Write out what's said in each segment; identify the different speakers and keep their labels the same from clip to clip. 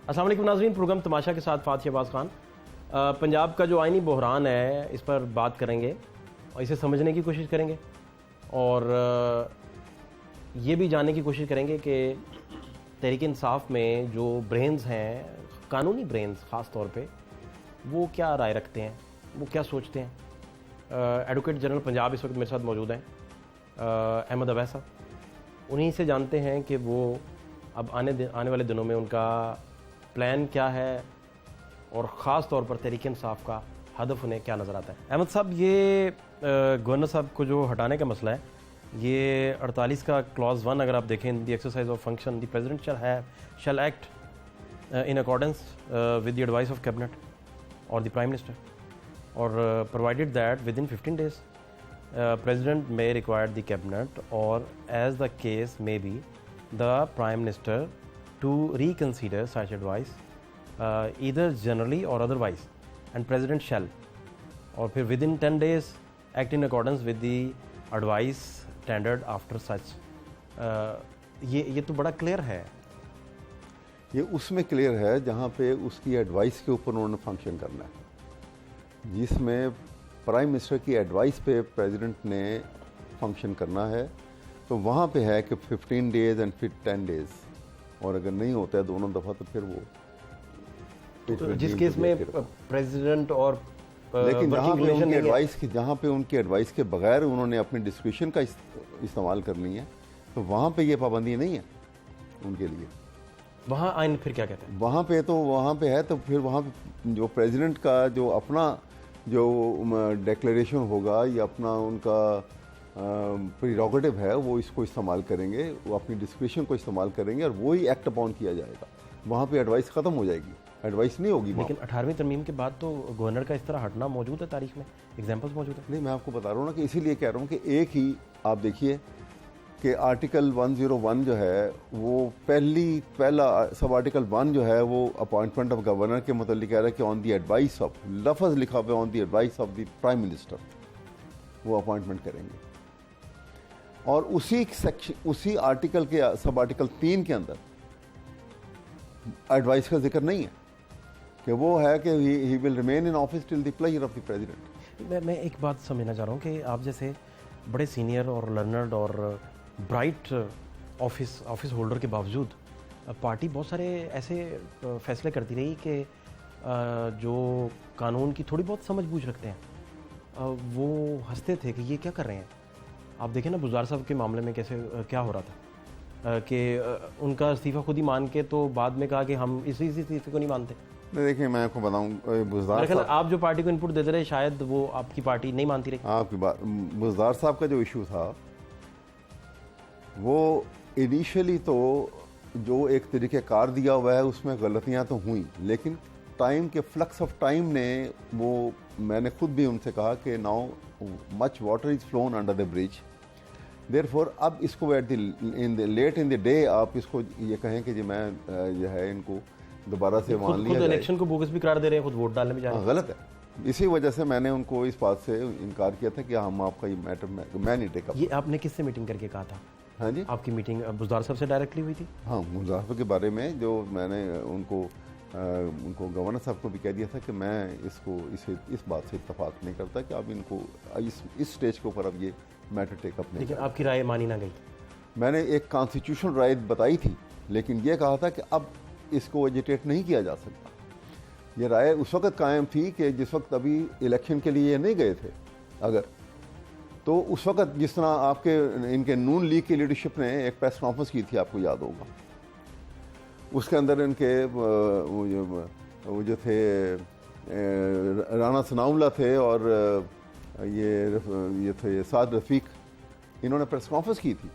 Speaker 1: अस्सलाम वालेकुम नाज़रीन, प्रोग्राम तमाशा के साथ फ़ातिह अब्बास खान। पंजाब का जो आइनी बहरान है इस पर बात करेंगे और इसे समझने की कोशिश करेंगे और ये भी जानने की कोशिश करेंगे कि तहरीक इंसाफ में जो ब्रेन्स हैं, कानूनी ब्रेन्स ख़ास तौर पे, वो क्या राय रखते हैं, वो क्या सोचते हैं। एडवोकेट जनरल पंजाब इस वक्त मेरे साथ मौजूद हैं, अहमद अवैस साहब। उन्हीं से जानते हैं कि वो अब आने वाले दिनों में उनका प्लान क्या है और ख़ास तौर पर तहरीक इंसाफ का हदफ उन्हें क्या नज़र आता है। अहमद साहब, ये गवर्नर साहब को जो हटाने का मसला है, ये 48 का क्लॉज 1 अगर आप देखें, the exercise of function the president shell act in accordance with the advice of cabinet और द प्राइम मिनिस्टर, और provided that with in 15 days president may require the cabinet or as the case may be the prime minister to reconsider such advice either generally or otherwise, and president shall, और फिर within 10 days act in accordance with the advice tendered after such। ये तो बड़ा clear है।
Speaker 2: ये उसमें clear है जहाँ पे उसकी एडवाइस के ऊपर उन्होंने फंक्शन करना है, जिसमें प्राइम मिनिस्टर की एडवाइस पे प्रेसिडेंट ने फंक्शन करना है। तो वहाँ पे है कि 15 days एंड फिर 10 days, और अगर नहीं होता है दोनों दफ़ा तो फिर वो
Speaker 1: तो जिस केस में प्रेसिडेंट और
Speaker 2: लेकिन जहाँ पे उनकी एडवाइस के बगैर उन्होंने अपनी डिस्क्रिप्शन का इस्तेमाल करनी है, तो वहाँ पे ये पाबंदी नहीं है उनके लिए।
Speaker 1: वहाँ आइन फिर क्या कहते हैं?
Speaker 2: वहाँ पे है तो फिर वहाँ पे जो प्रेसिडेंट का जो अपना जो डिक्लेरेशन होगा या अपना उनका प्रीरोगेटिव है, वो इसको इस्तेमाल करेंगे, वो अपनी डिस्क्रिप्शन को इस्तेमाल करेंगे और वही एक्ट अपॉन किया जाएगा। वहाँ पे एडवाइस ख़त्म हो जाएगी, एडवाइस नहीं होगी।
Speaker 1: लेकिन 18वीं तरमीम के बाद तो गवर्नर का इस तरह हटना मौजूद है, तारीख में एग्जाम्पल्स मौजूद है।
Speaker 2: नहीं, मैं आपको बता रहा हूँ ना कि इसीलिए कह रहा हूँ कि एक ही आप देखिए कि आर्टिकल 101 जो है वो पहला सब आर्टिकल 1 जो है वो अपॉइंटमेंट ऑफ गवर्नर के मतलब कह रहा है कि ऑन द एडवाइस ऑफ, लफ्ज़ लिखा हुआ on the advice of the prime minister वो अपॉइंटमेंट करेंगे। और उसी आर्टिकल के सब आर्टिकल 3 के अंदर एडवाइस का जिक्र नहीं है कि वो है कि he will remain in office till the pleasure of the president.
Speaker 1: मैं एक बात समझना चाह रहा हूँ कि आप जैसे बड़े सीनियर और लर्नर्ड और ब्राइट ऑफिस होल्डर के बावजूद पार्टी बहुत सारे ऐसे फैसले करती रही कि जो कानून की थोड़ी बहुत समझ बूझ रखते हैं वो हंसते थे कि ये क्या कर रहे हैं। आप देखें ना बुज़दार साहब के मामले में कैसे क्या हो रहा था कि उनका इस्तीफ़ा खुद ही मान के तो बाद में कहा कि हम इसी इस्तीफ़े को नहीं मानते।
Speaker 2: देखिए, मैं आपको बताऊं, बुज़दार साहब,
Speaker 1: आप जो पार्टी को इनपुट देते रहे शायद वो आपकी पार्टी नहीं मानती रही।
Speaker 2: आपकी बात, बुज़दार साहब का जो इशू था वो इनिशियली तो जो एक तरीक़ेकार दिया हुआ है उसमें गलतियां तो हुई, लेकिन टाइम के फ्लक्स ऑफ टाइम ने वो, मैंने खुद भी उनसे कहा कि now much water is phloem under the bridge, therefore अब इसको लेट इन द डे आप इसको ये कहें कि जी मैं जो है इनको दोबारा से मान लिया,
Speaker 1: इलेक्शन को बोगस भी करार दे रहे हैं, खुद वोट डालने में जा रहे हैं।
Speaker 2: गलत है। इसी वजह से मैंने उनको इस बात से इनकार किया था कि हम आपका ये मैटर मैं नहीं टेकअप।
Speaker 1: ये आपने किससे मीटिंग करके कहा था?
Speaker 2: हाँ जी,
Speaker 1: आपकी मीटिंग बुज़दार साहब से डायरेक्टली हुई थी?
Speaker 2: हाँ, बुज़दार साहब के बारे में जो मैंने उनको गवर्नर साहब को भी कह दिया था कि मैं इस बात से इत्तफाक नहीं करता कि आप इनको इस स्टेज के ऊपर अब ये मैटर टेकअप नहीं।
Speaker 1: लेकिन आपकी राय मानी ना गई?
Speaker 2: मैंने एक कॉन्स्टिट्यूशनल राय बताई थी, लेकिन ये कहा था कि अब इसको एजिटेट नहीं किया जा सकता। ये राय उस वक्त कायम थी कि जिस वक्त अभी इलेक्शन के लिए नहीं गए थे अगर, तो उस वक्त जिस तरह आपके इनके नून लीग की लीडरशिप ने एक प्रेस कॉन्फ्रेंस की थी, आपको याद होगा, उसके अंदर इनके वो जो थे राना सनाउल्लाह थे और ये थे साद रफ़ीक, इन्होंने प्रेस कॉन्फ्रेंस की थी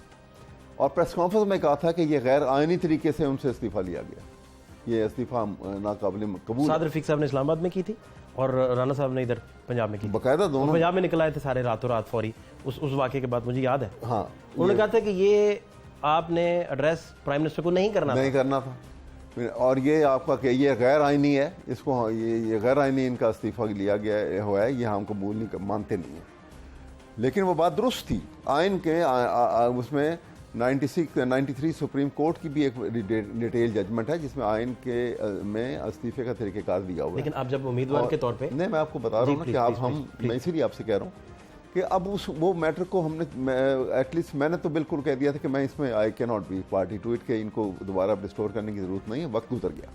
Speaker 2: और प्रेस कॉन्फ्रेंस में कहा था कि ये गैर आइनी तरीके से उनसे इस्तीफ़ा लिया गया, ये इस्तीफ़ा नाकाबिल कबूल।
Speaker 1: साद रफ़ीक साहब ने इस्लामाबाद में की थी और राना साहब ने इधर पंजाब में की,
Speaker 2: बाकायदा दोनों
Speaker 1: पंजाब में निकल आए थे सारे रातों रात फौरी उस वाक़े के बाद, मुझे याद है।
Speaker 2: हाँ,
Speaker 1: उन्होंने कहा था कि ये आपने एड्रेस प्राइम मिनिस्टर को नहीं करना था
Speaker 2: और ये आपका कि ये गैर आइनी है, इसको ये गैर आइनी इनका इस्तीफ़ा लिया गया हुआ है, ये हम कबूल नहीं मानते नहीं है। लेकिन वो बात दुरुस्त थी, आइन के उसमें 93 सुप्रीम कोर्ट की भी एक डिटेल जजमेंट है जिसमें आइन के में इस्तीफे का तरीक़ेकार दिया हुआ है।
Speaker 1: लेकिन आप जब उम्मीदवार के तौर पे
Speaker 2: नहीं, मैं आपको बता रहा हूँ ना कि आप मैं इसीलिए आपसे कह रहा हूँ कि अब वो मैटर को हमने एटलीस्ट मैंने तो बिल्कुल कह दिया था कि मैं इसमें I can not be party to it, के इनको दोबारा रिस्टोर करने की ज़रूरत नहीं है, वक्त गुजर गया।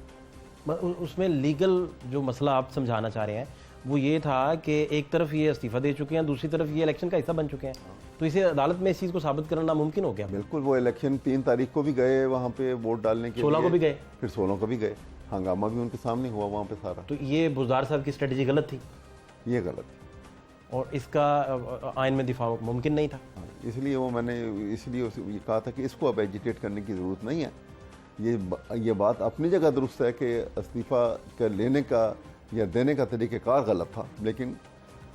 Speaker 1: उसमें लीगल जो मसला आप समझाना चाह रहे हैं वो ये था कि एक तरफ ये इस्तीफा दे चुके हैं, दूसरी तरफ ये इलेक्शन का हिस्सा बन चुके हैं, तो इसे अदालत में इस चीज़ को साबित करना नामुमकिन हो गया।
Speaker 2: बिल्कुल, वो इलेक्शन 3 तारीख को भी गए वहाँ पे वोट डालने के
Speaker 1: 16 को भी गए,
Speaker 2: फिर 16 को भी गए, हंगामा भी उनके सामने हुआ वहाँ पे सारा।
Speaker 1: तो ये बुज़दार साहब की स्ट्रेटजी गलत थी,
Speaker 2: ये गलत थी
Speaker 1: और इसका आइन में दिफा मुमकिन नहीं था।
Speaker 2: इसलिए वो मैंने ये कहा था कि इसको अब एजिटेट करने की ज़रूरत नहीं है। ये बात अपनी जगह दुरुस्त है कि इस्तीफ़ा का लेने का या देने का तरीक़ेकार गलत था, लेकिन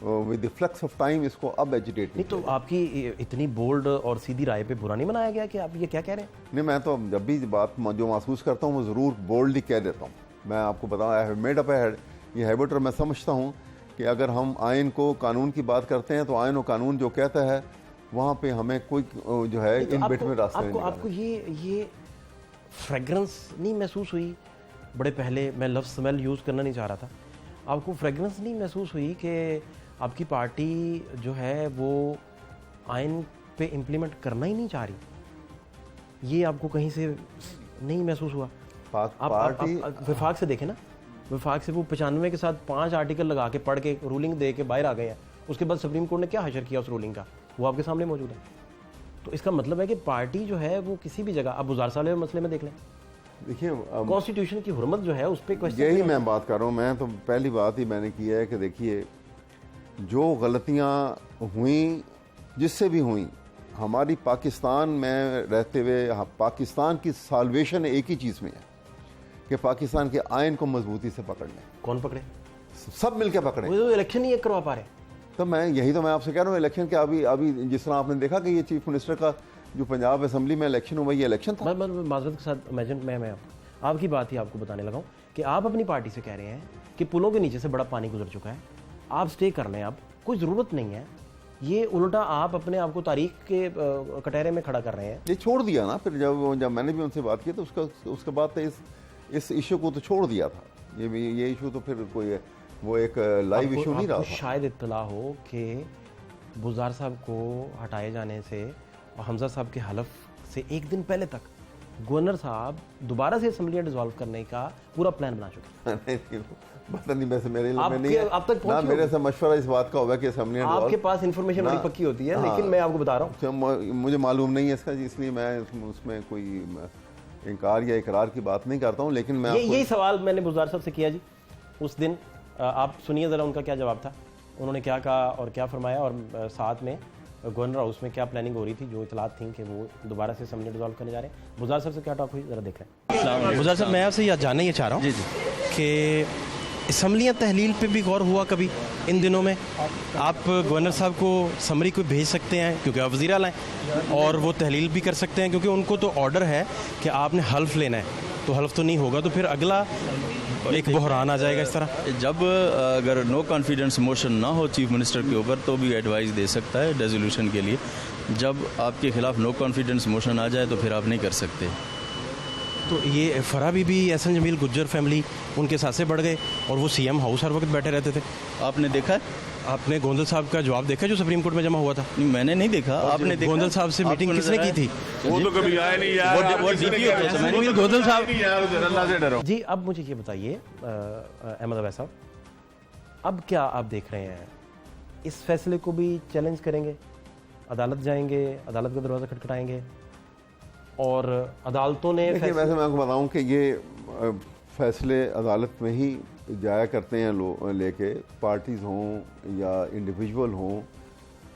Speaker 2: with the flux of time इसको अब एजिटेट
Speaker 1: नहीं। तो आपकी इतनी बोल्ड और सीधी राय पे बुरा नहीं मनाया गया कि आप ये क्या कह रहे हैं?
Speaker 2: नहीं, मैं तो जब भी बात जो महसूस करता हूँ वो ज़रूर बोल्डली कह देता हूँ। मैं आपको बताऊँ, आई हैव मेड अप ये हैबिट, और मैं समझता हूँ कि अगर हम आइन को, कानून की बात करते हैं तो आइन और कानून जो कहता है वहाँ पे हमें कोई जो है इन बिट में रास्ता नहीं।
Speaker 1: आपको ये फ्रेगरेंस नहीं महसूस हुई? बड़े पहले मैं लफ्ज़ स्मेल यूज़ करना नहीं चाह रहा था, आपको फ्रेगरेंस नहीं महसूस हुई कि आपकी पार्टी जो है वो आइन पे इम्प्लीमेंट करना ही नहीं चाह रही? ये आपको कहीं से नहीं महसूस हुआ? आप विफाक से देखें ना, विफाक से वो 95 के साथ 5 आर्टिकल लगा के पढ़ के रूलिंग दे के बाहर आ गए हैं। उसके बाद सुप्रीम कोर्ट ने क्या हशर किया उस रूलिंग का, वो आपके सामने मौजूद है। तो इसका मतलब है कि पार्टी जो है वो किसी भी जगह, अब बुज़दार साहब मसले में देख लें,
Speaker 2: देखिए
Speaker 1: कॉन्स्टिट्यूशन की हुर्मत जो है उस पर क्वेश्चन,
Speaker 2: यही मैं बात कर रहा हूँ। मैं तो पहली बात ही मैंने की है कि देखिए, जो गलतियाँ हुई जिससे भी हुई, हमारी पाकिस्तान में रहते हुए पाकिस्तान की साल्वेशन एक ही चीज़ में है कि पाकिस्तान के आइन को मजबूती से पकड़ लें।
Speaker 1: कौन पकड़े?
Speaker 2: सब मिलकर पकड़े।
Speaker 1: वो तो इलेक्शन ही एक करवा पा रहे।
Speaker 2: तो मैं आपसे कह रहा हूँ, इलेक्शन के अभी जिस तरह आपने देखा कि ये चीफ मिनिस्टर का जो पंजाब असेंबली में इलेक्शन हुआ, ये इलेक्शन था।
Speaker 1: मैं माजरत के साथ इमेजिन मैं आपकी बात ही आपको बताने लगा हूँ कि आप अपनी पार्टी से कह रहे हैं कि पुलों के नीचे से बड़ा पानी गुजर चुका है, आप स्टे कर लें, आप कोई ज़रूरत नहीं है। ये उल्टा आप अपने आप को तारीख के कटहरे में खड़ा कर रहे हैं।
Speaker 2: ये छोड़ दिया ना, फिर जब मैंने भी उनसे बात की तो उसके बाद तो इस इशू को तो छोड़ दिया था। ये इशू तो फिर कोई वो एक लाइव इशू नहीं रहा था।
Speaker 1: शायद इत्तला हो कि बुज़दार साहब को हटाए जाने से और हमजा साहब के हलफ से एक दिन पहले तक गवर्नर साहब दोबारा से असेंबलियां डिसॉल्व करने का पूरा प्लान बना चुके हैं।
Speaker 2: पता नहीं, वैसे मेरे इल्म में नहीं है।
Speaker 1: अब तक
Speaker 2: ना मेरे से मशवरा इस बात का होगा कि असेंबलियां,
Speaker 1: आपके पास इन्फॉर्मेशन बड़ी पक्की होती है, लेकिन मैं आपको बता रहा हूँ
Speaker 2: मुझे मालूम नहीं है इसका, इसलिए मैं उसमें कोई इनकार या इकरार की बात नहीं करता हूँ। लेकिन मैं
Speaker 1: यही सवाल मैंने बुज़दार साहब से किया जी उस दिन। आप सुनिए ज़रा उनका क्या जवाब था, उन्होंने क्या कहा और क्या फरमाया, और साथ में गवर्नर हाउस में क्या प्लानिंग हो रही थी, जो इतलात थी कि वो दोबारा से असेंबली डिसॉल्व करने जा रहे हैं। बुज़दार साहब से क्या टॉक हुई, ज़रा देख रहे हैं। बुज़दार साहब, मैं आपसे जानना ये चाह रहा हूँ कि असम्बलियाँ तहलील पे भी गौर हुआ कभी इन दिनों में? आप गवर्नर साहब को समरी को भेज सकते हैं क्योंकि आप वज़ीर आला हैं, और वो तहलील भी कर सकते हैं क्योंकि उनको तो ऑर्डर है कि आपने हल्फ लेना है, तो हल्फ तो नहीं होगा तो फिर अगला एक बहरान आ जाएगा इस तरह।
Speaker 3: जब अगर नो कॉन्फिडेंस मोशन ना हो चीफ मिनिस्टर के ऊपर तो भी एडवाइस दे सकता है रेजोल्यूशन के लिए। जब आपके खिलाफ नो कॉन्फिडेंस मोशन आ जाए तो फिर आप नहीं कर सकते।
Speaker 1: तो ये फराह बीबी, एहसन जमील, गुज्जर फैमिली, उनके साथ बढ़ गए और वो सीएम हाउस हर वक्त बैठे रहते थे।
Speaker 3: आपने देखा है?
Speaker 1: आपने गोंदल साहब का जवाब देखा जो सुप्रीम कोर्ट में जमा हुआ था?
Speaker 3: नहीं, मैंने नहीं देखा। आपने देखा?
Speaker 1: गोंदल साहब से मीटिंग किसने की थी?
Speaker 4: वो तो कभी आया नहीं यार।
Speaker 3: वो डीपीओ थे।
Speaker 1: गोंदल साहब
Speaker 4: अल्लाह से डरो
Speaker 1: जी। अब मुझे ये बताइए अहमद अवैस साहब, अब क्या आप देख रहे हैं, इस फैसले को भी चैलेंज करेंगे, अदालत जाएंगे, अदालत का दरवाज़ा खटखटाएंगे और अदालतों ने
Speaker 2: देखिए, वैसे मैं आपको बताऊं कि ये फैसले अदालत में ही जाया करते हैं लेके, पार्टीज़ हों या इंडिविजुअल हों,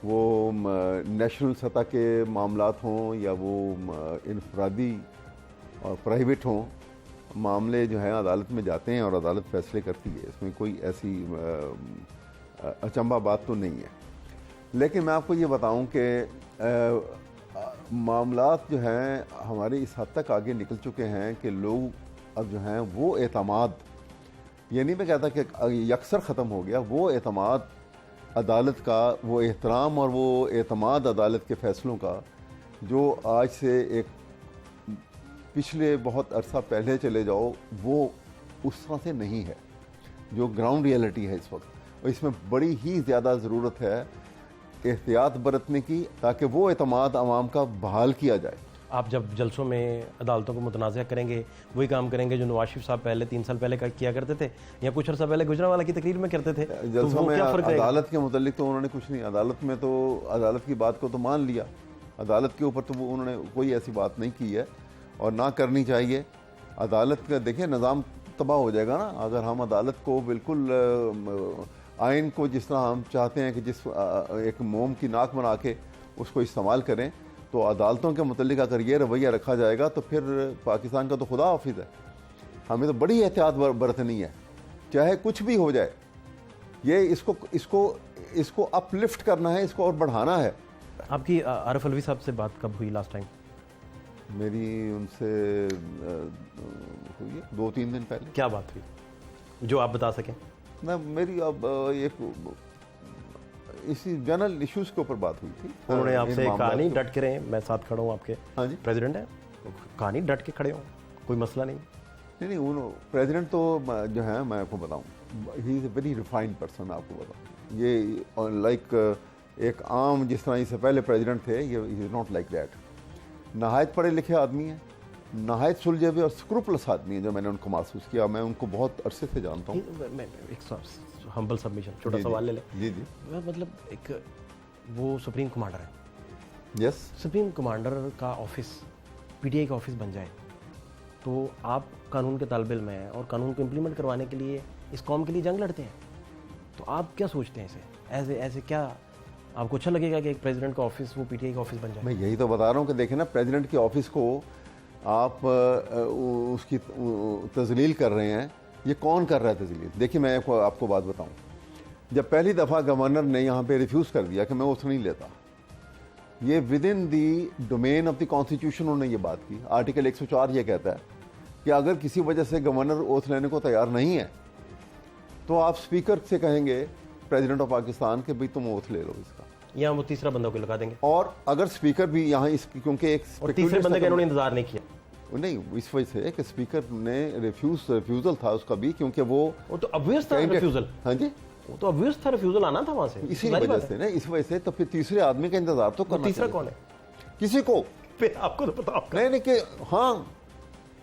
Speaker 2: वो नेशनल सतह के मामलात हों या वो इनफरादी और प्राइवेट हों, मामले जो हैं अदालत में जाते हैं और अदालत फैसले करती है। इसमें कोई ऐसी अचंभा बात तो नहीं है। लेकिन मैं आपको ये बताऊं कि मामलात जो हैं हमारे इस हद तक आगे निकल चुके हैं कि लोग अब जो हैं वो एतमाद, ये नहीं मैं कहता कि यकसर ख़त्म हो गया, वो एतमाद अदालत का, वो एहतराम और वो एतमाद अदालत के फ़ैसलों का जो आज से एक पिछले बहुत अरसा पहले चले जाओ, वो उस तरह से नहीं है जो ग्राउंड रियलिटी है इस वक्त। और इसमें बड़ी ही ज़्यादा ज़रूरत है एहतियात बरतने की, ताकि वो एतमाद आवाम का बहाल किया जाए।
Speaker 1: आप जब जलसों में अदालतों को मुतनाज़ करेंगे, वही काम करेंगे जो नवाज शरीफ साहब पहले 3 साल पहले किया करते थे, या कुछ अर्सा पहले गुजरांवाला की तकरीर में करते थे, तो
Speaker 2: जलसों
Speaker 1: वो
Speaker 2: में
Speaker 1: क्या फ़र्क रहेगा?
Speaker 2: अदालत के मुतालिक तो उन्होंने कुछ नहीं, अदालत में तो अदालत की बात को तो मान लिया, अदालत के ऊपर तो वो उन्होंने कोई ऐसी बात नहीं की है और ना करनी चाहिए। अदालत का देखिए निज़ाम तबाह हो जाएगा ना अगर हम अदालत को बिल्कुल आइन को जिस तरह हम चाहते हैं कि जिस एक मोम की नाक बना के उसको इस्तेमाल करें, तो अदालतों के मुतालिक अगर ये रवैया रखा जाएगा तो फिर पाकिस्तान का तो खुदा हाफिज़ है। हमें तो बड़ी एहतियात बरतनी है, चाहे कुछ भी हो जाए। ये इसको अपलिफ्ट करना है, इसको और बढ़ाना है।
Speaker 1: आपकी आरिफ अलवी साहब से बात कब हुई लास्ट टाइम?
Speaker 2: मेरी उनसे हुई है 2-3 दिन पहले।
Speaker 1: क्या बात हुई जो आप बता सकें?
Speaker 2: ना मेरी अब एक इसी जनरल इश्यूज के ऊपर बात हुई थी।
Speaker 1: उन्होंने आपसे
Speaker 2: इन
Speaker 1: कहा
Speaker 2: मामलों
Speaker 1: नहीं
Speaker 2: को-
Speaker 1: डट के रहें, मैं साथ खड़ा हूँ आपके?
Speaker 2: हाँ जी।
Speaker 1: प्रेसिडेंट है, कहा नहीं डट के खड़े हो, कोई मसला नहीं।
Speaker 2: नहीं उन प्रेसिडेंट तो जो है मैं आपको बताऊं, he is a very refined person. आपको बताऊं ये लाइक एक आम जिस तरह इससे पहले प्रेसिडेंट थे, ये इज़ नॉट लाइक दैट। नहायत पढ़े लिखे आदमी हैं, नहायत सुलझे हुए और स्क्रूपलस आदमी हैं, जो मैंने उनको महसूस किया। मैं उनको बहुत अरसे से जानता हूँ।
Speaker 1: मैं एक हम्बल सबमिशन, छोटा
Speaker 2: जी,
Speaker 1: सवाल ले ले।
Speaker 2: जी जी
Speaker 1: मतलब एक वो सुप्रीम कमांडर है,
Speaker 2: यस।
Speaker 1: सुप्रीम कमांडर का ऑफिस पीटीआई का ऑफिस बन जाए, तो आप कानून के तालिब इल्म हैं और कानून को इम्प्लीमेंट करवाने के लिए इस कौम के लिए जंग लड़ते हैं, तो आप क्या सोचते हैं इसे ऐसे क्या आपको अच्छा लगेगा कि एक प्रेसिडेंट का ऑफिस वो पीटीआई का ऑफिस बन जाए?
Speaker 2: मैं यही तो बता रहा हूँ कि देखें ना, प्रेसिडेंट के ऑफिस को आप उसकी तजलील कर रहे हैं। ये कौन कर रहा है तजलील? देखिए मैं आपको बात बताऊं, जब पहली दफ़ा गवर्नर ने यहाँ पे रिफ्यूज़ कर दिया कि मैं ओथ नहीं लेता, ये with in the domain of the constitution उन्होंने ये बात की। आर्टिकल 104 ये कहता है कि अगर किसी वजह से गवर्नर ओथ लेने को तैयार नहीं है तो आप स्पीकर से कहेंगे, प्रेसिडेंट ऑफ पाकिस्तान, कि भाई तुम ओथ ले लो इसका,
Speaker 1: या वो तीसरा बंदा को लगा देंगे।
Speaker 2: और अगर स्पीकर भी यहाँ क्योंकि एक
Speaker 1: और तीसरे बंदे का इन्होंने इंतजार नहीं किया।
Speaker 2: नहीं, इस वजह से कि स्पीकर ने रिफ्यूज़ल था उसका भी, क्योंकि वो
Speaker 1: तो ऑब्वियस था रिफ्यूजल।
Speaker 2: हाँ जी,
Speaker 1: वो तो ऑब्वियस था, रिफ्यूजल आना था वहां से।
Speaker 2: इसी
Speaker 1: सारी
Speaker 2: वजह
Speaker 1: बात है।
Speaker 2: से ना, इस वजह से तो फिर तीसरे आदमी का इंतजार तो करना
Speaker 1: तीसरा
Speaker 2: चाहिए।
Speaker 1: कौन है?
Speaker 2: किसी को
Speaker 1: फिर आपको तो पता आपका।
Speaker 2: नहीं कि हाँ,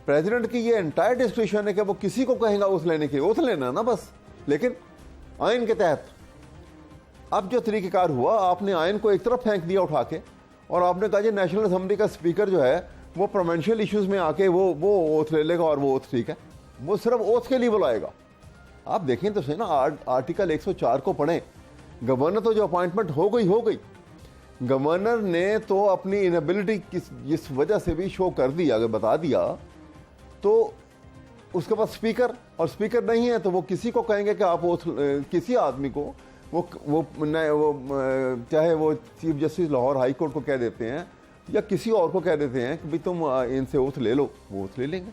Speaker 2: प्रेसिडेंट की ये एंटायर डिस्क्रिप्शन है कि वो किसी को कहेगा उस लेने के, उस लेना ना बस। लेकिन आइन के तहत अब जो तरीक़ेकार हुआ, आपने आइन को एक तरफ फेंक दिया उठा के, और आपने कहा जी नेशनल असेंबली का स्पीकर जो है वो प्रोविंशियल इश्यूज में आके वो ओथ ले लेगा, और वो ओथ ठीक है, वो सिर्फ ओथ के लिए बुलाएगा। आप देखें तो सही ना, आर्टिकल 104 को पढ़ें। गवर्नर तो जो अपॉइंटमेंट हो गई, गवर्नर ने तो अपनी इनएबिलिटी जिस वजह से भी शो कर दिया, अगर बता दिया, तो उसके पास स्पीकर, और स्पीकर नहीं है तो वो किसी को कहेंगे कि आप किसी आदमी को वो चाहे वो chief justice Lahore high court को कह देते हैं या किसी और को कह देते हैं कि भाई तुम इनसे ओथ ले लो, वो ओथ ले लेंगे।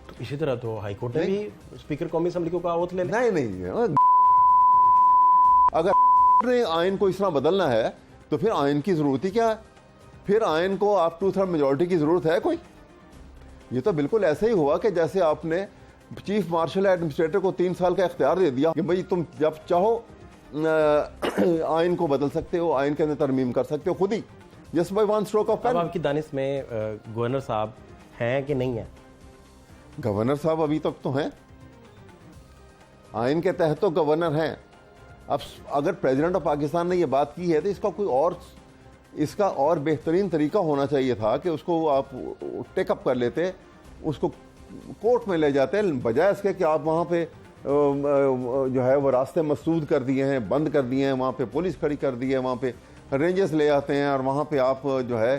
Speaker 1: तो इसी तरह तो हाई कोर्ट ने भी स्पीकर कौमी असेंबली को कहा ओथ ले ले।
Speaker 2: नहीं, अगर ने आइन को इस तरह बदलना है तो फिर आइन की जरूरत ही क्या है? फिर आइन को आप 2/3 मेजोरिटी की जरूरत है कोई? ये तो बिल्कुल ऐसे ही हुआ कि जैसे आपने चीफ मार्शल एडमिनिस्ट्रेटर को 3 साल का इख्तियार दे दिया कि भाई तुम जब चाहो आइन को बदल सकते हो, आइन के अंदर तरमीम कर सकते हो खुद ही, just by one stroke of pen.
Speaker 1: अब आपकी दानिश में गवर्नर साहब हैं कि नहीं है?
Speaker 2: गवर्नर साहब अभी तक तो हैं, आइन के तहत तो गवर्नर हैं। अब अगर प्रेसिडेंट ऑफ पाकिस्तान ने ये बात की है तो इसका और बेहतरीन तरीका होना चाहिए था कि उसको आप टेकअप कर लेते, उसको कोर्ट में ले जाते, बजाय इसके कि आप वहाँ पे जो है वो रास्ते मसदूद कर दिए हैं, बंद कर दिए हैं, वहाँ पे पुलिस खड़ी कर दी है, वहाँ पे रेंजर्स ले आते हैं, और वहाँ पे आप जो है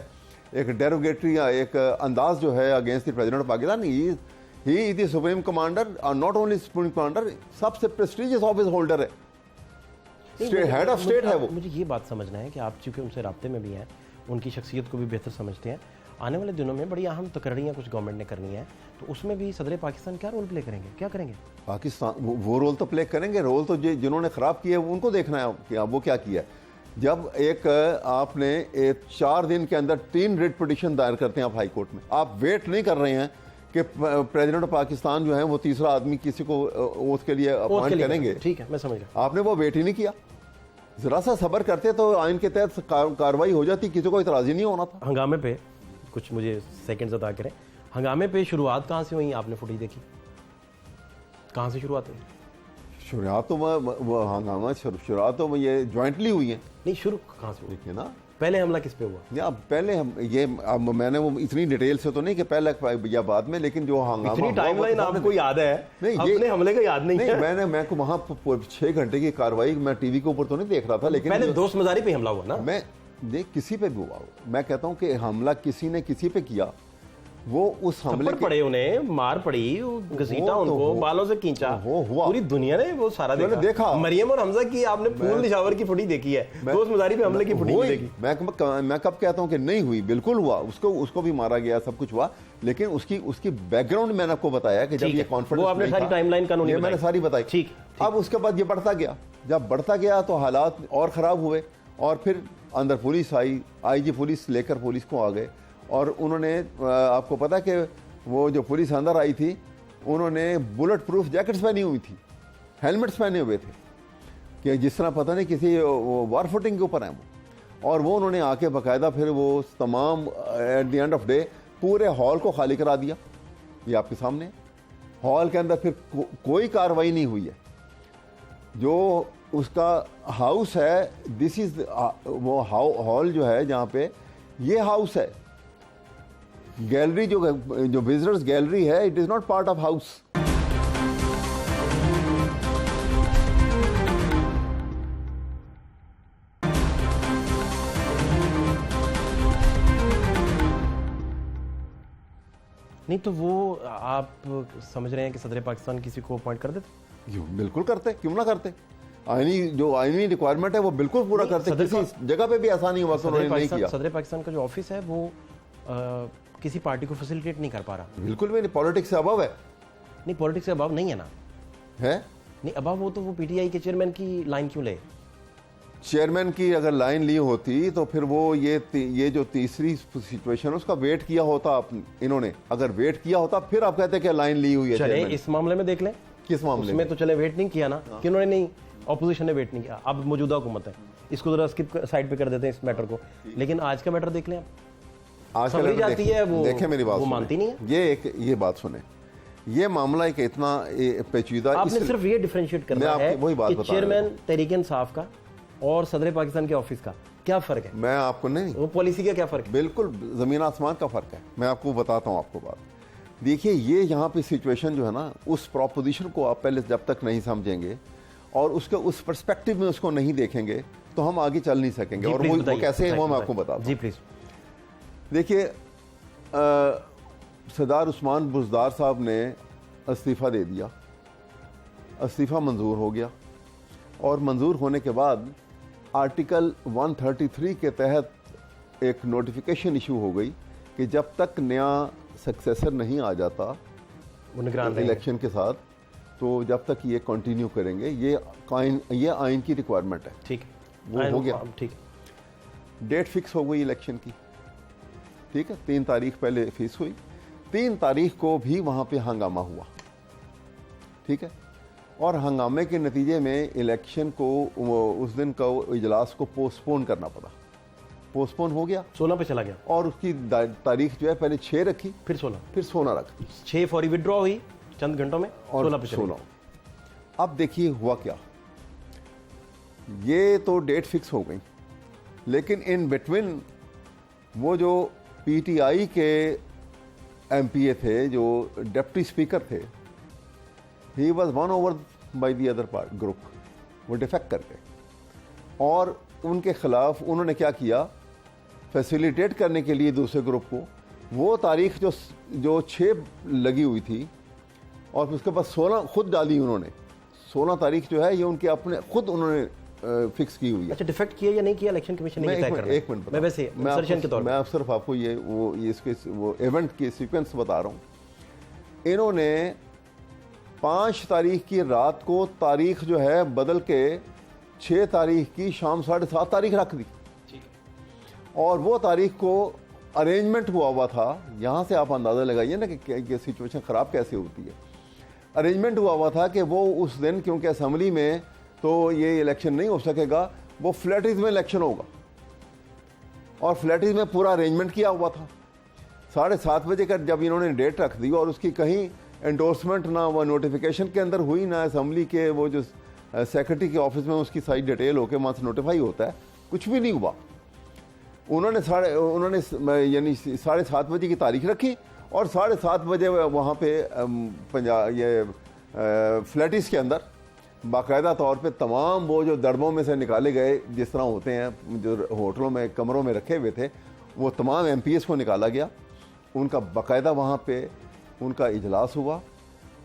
Speaker 2: एक डेरोगेटरी या एक अंदाज जो है against the president of Pakistan, he is the supreme commander, और नॉट ओनली सुप्रीम कमांडर, सबसे प्रेस्टिजियस ऑफिस होल्डर है, हेड ऑफ स्टेट है वो।
Speaker 1: मुझे ये बात समझना है कि आप चूंकि उनसे राब्ते में भी हैं, उनकी शख्सियत को भी बेहतर समझते हैं, आने वाले दिनों में बड़ी अहम तकरीरें कुछ गवर्नमेंट ने करनी है, तो उसमें भी सदर पाकिस्तान क्या रोल प्ले करेंगे, क्या करेंगे?
Speaker 2: पाकिस्तान वो रोल तो प्ले करेंगे, रोल तो जिन्होंने ख़राब किया है उनको देखना है कि वो क्या किया है। जब एक आपने 4 दिन के अंदर 3 रिट पिटीशन दायर करते हैं आप हाई कोर्ट में, आप वेट नहीं कर रहे हैं कि प्रेसिडेंट ऑफ पाकिस्तान जो है वो तीसरा आदमी किसी को ओथ के लिए अपॉइंट करेंगे।
Speaker 1: ठीक है, मैं समझ गया।
Speaker 2: आपने वो वेट ही नहीं किया। जरा सा सब्र करते तो आइन के तहत कार्रवाई हो जाती, किसी को इतराज ही नहीं होना था।
Speaker 1: हंगामे पे कुछ मुझे सेकंड्स अदा करें, हंगामे पे शुरुआत कहाँ से हुई? आपने फुटेज देखी, कहाँ से शुरुआत हुई?
Speaker 2: शुरुआत तो वो हंगामा शुरुआत तो ये ज्वाइंटली हुई है।
Speaker 1: नहीं, शुरू कहाँ से हुई?
Speaker 2: देखिए ना,
Speaker 1: पहले हमला किस पे हुआ?
Speaker 2: या पहले हम ये अब मैंने वो इतनी डिटेल से तो नहीं कि पहले या बाद में, लेकिन जो हंगामा
Speaker 1: इतनी टाइमलाइन आपको याद है?
Speaker 2: नहीं,
Speaker 1: अपने हमले का याद नहीं है?
Speaker 2: मैं को वहाँ 6 घंटे की कार्रवाई मैं टीवी के ऊपर तो नहीं देख रहा था, लेकिन
Speaker 1: पहले दोस्त मजारी पे हमला हुआ ना?
Speaker 2: मैं देख किसी पे भी हुआ, मैं कहता हूँ कि हमला किसी ने किसी पे किया, वो उस हमले
Speaker 1: थप्पड़ पड़े, उन्हें मार पड़ी, घसीटा उनको, बालों से खींचा,
Speaker 2: हुआ।
Speaker 1: पूरी दुनिया ने वो सारा देखा। मरियम और हमजा की आपने फूल निशावर की फुटेज देखी है, दोस्त मजारी पे हमले की फुटेज देखी।
Speaker 2: मैं कब कहता हूं कि नहीं हुई, बिल्कुल हुआ, उसको भी मारा गया, सब कुछ हुआ, लेकिन उसकी बैकग्राउंड मैंने आपको बताया कि जब ये कॉन्फिडेंस,
Speaker 1: वो आपने सारी टाइमलाइन कानूनी
Speaker 2: मैंने सारी बताई।
Speaker 1: ठीक।
Speaker 2: अब उसके बाद ये बढ़ता गया, जब बढ़ता गया तो हालात और खराब हुए, और फिर अंदर पुलिस आई, आईजी पुलिस लेकर पुलिस को आ गए, और उन्होंने आपको पता कि वो जो पुलिस अंदर आई थी उन्होंने बुलेट प्रूफ जैकेट्स पहनी हुई थी, हेलमेट्स पहने हुए थे, कि जिस तरह पता नहीं किसी वार फुटिंग के ऊपर है वो, और वो उन्होंने आके बाकायदा फिर वो तमाम at the end of day पूरे हॉल को खाली करा दिया। ये आपके सामने हॉल के अंदर फिर कोई कार्रवाई नहीं हुई है। जो उसका हाउस है, दिस इज वो हॉल जो है जहाँ पे ये हाउस है, गैलरी जो विजिटर्स गैलरी है, it is not part of house.
Speaker 1: नहीं तो वो आप समझ रहे हैं कि सदर पाकिस्तान किसी को अपॉइंट कर देते?
Speaker 2: बिल्कुल करते, क्यों ना करते। आईनी रिक्वायरमेंट है वो बिल्कुल पूरा करते। किसी जगह पे भी आसानी हुआ तो उन्होंने नहीं किया।
Speaker 1: सदर पाकिस्तान का जो ऑफिस है वो किसी पार्टी को फैसिलिटेट नहीं कर पा रहा।
Speaker 2: बिल्कुल भी नहीं, पॉलिटिक्स से अबव है।
Speaker 1: नहीं, पॉलिटिक्स से अबव नहीं है ना? है नहीं अबव, वो तो वो पीटीआई के चेयरमैन की लाइन क्यों ले?
Speaker 2: चेयरमैन की अगर लाइन ली होती तो फिर वो ये जो तीसरी सिचुएशन उसका वेट किया होता इन्होंने, अगर वेट किया होता फिर आप कहते कि लाइन ली हुई है।
Speaker 1: चले इस मामले में देख लें,
Speaker 2: किस मामले
Speaker 1: में तो चले वेट नहीं किया ना, कि उन्होंने नहीं, ऑपोजिशन ने वेट नहीं किया। अब मौजूदा हुकूमत है, इसको जरा स्किप साइड पे कर देते हैं इस मैटर को, लेकिन आज का मैटर देख लें आप।
Speaker 2: आज
Speaker 1: समझ जाती है वो,
Speaker 2: देखें मेरी बात,
Speaker 1: वो मानती नहीं है।
Speaker 2: ये बात सुने, ये मामला एक इतना पेचीदा,
Speaker 1: आपने सिर्फ ये डिफरेंशिएट करना है कि चेयरमैन तहरीक इंसाफ का और सदर पाकिस्तान के ऑफिस का क्या फर्क है।
Speaker 2: मैं आपको नहीं,
Speaker 1: वो पॉलिसी का क्या फर्क है?
Speaker 2: बिल्कुल जमीन आसमान का फर्क है। मैं आपको बताता हूँ आपको बात। देखिए ये यहाँ पे सिचुएशन जो है ना, उस प्रोपोजिशन को आप पहले जब तक नहीं समझेंगे और उसके उस पर्सपेक्टिव में उसको नहीं देखेंगे तो हम आगे चल नहीं सकेंगे। और वो कैसे है वो मैं आपको बताता हूँ।
Speaker 1: जी प्लीज।
Speaker 2: देखिए सरदार उस्मान बुज़दार साहब ने इस्तीफ़ा दे दिया, इस्तीफ़ा मंजूर हो गया, और मंजूर होने के बाद आर्टिकल 133 के तहत एक नोटिफिकेशन इशू हो गई कि जब तक नया सक्सेसर नहीं आ जाता इलेक्शन के साथ, तो जब तक ये कंटिन्यू करेंगे। ये आइन की रिक्वायरमेंट है।
Speaker 1: ठीक,
Speaker 2: वो हो गया।
Speaker 1: ठीक,
Speaker 2: डेट फिक्स हो गई इलेक्शन की। ठीक है, 3 तारीख पहले फिक्स हुई, 3 तारीख को भी वहाँ पे हंगामा हुआ। ठीक है, और हंगामे के नतीजे में इलेक्शन को उस दिन का इजलास को पोस्टपोन करना पड़ा। पोस्टपोन हो गया,
Speaker 1: 16 पे चला गया,
Speaker 2: और उसकी तारीख जो है पहले 6 रखी,
Speaker 1: फिर 16
Speaker 2: रखी।
Speaker 1: 6 फौरी विड्रॉ हुई चंद घंटों में,
Speaker 2: और
Speaker 1: 16 पे
Speaker 2: 16। अब देखिए हुआ क्या, ये तो डेट फिक्स हो गई, लेकिन इन बिटवीन वो जो पीटीआई के एमपीए थे, जो डिप्टी स्पीकर थे, he was one over by the other part group, वो डिफेक्ट कर गए, और उनके खिलाफ उन्होंने क्या किया, फैसिलिटेट करने के लिए दूसरे ग्रुप को वो तारीख जो 6 लगी हुई थी, और उसके बाद 16 खुद डाली उन्होंने। 16 तारीख जो है ये उनके अपने खुद उन्होंने फिक्स की हुई है।
Speaker 1: अच्छा, डिफेक्ट किया या नहीं किया इलेक्शन कमीशन ने?
Speaker 2: एक मिनट
Speaker 1: मैं वैसे इंसर्शन के तौर पे
Speaker 2: मैं सिर्फ आपको ये इसके वो इवेंट के सीक्वेंस बता रहा हूँ। इन्होंने 5 तारीख की रात को तारीख जो है बदल के 6 तारीख की शाम 7:30 तारीख रख दी, और वो तारीख को अरेंजमेंट हुआ था। यहाँ से आप अंदाज़ा लगाइए ना कि सिचुएशन ख़राब कैसे होती है। अरेंजमेंट हुआ था कि वो उस दिन, क्योंकि असम्बली में तो ये इलेक्शन नहीं हो सकेगा, वो फ्लैटिस में इलेक्शन होगा, और फ्लैटिस में पूरा अरेंजमेंट किया हुआ था। 7:30 बजे का जब इन्होंने डेट रख दी, और उसकी कहीं एंडोर्समेंट ना वो नोटिफिकेशन के अंदर हुई, ना असम्बली के वो जो सेक्रेटरी के ऑफिस में उसकी सारी डिटेल होकर वहाँ से नोटिफाई होता है, कुछ भी नहीं हुआ। उन्होंने यानी 7:30 बजे की तारीख रखी, और 7:30 बजे वहाँ पे पंजाब ये फ्लैटिस के अंदर बाकायदा तौर पे तमाम वो जो दड़बों में से निकाले गए, जिस तरह होते हैं जो होटलों में कमरों में रखे हुए थे, वो तमाम MPs को निकाला गया। उनका बाकायदा वहाँ पे उनका इजलास हुआ,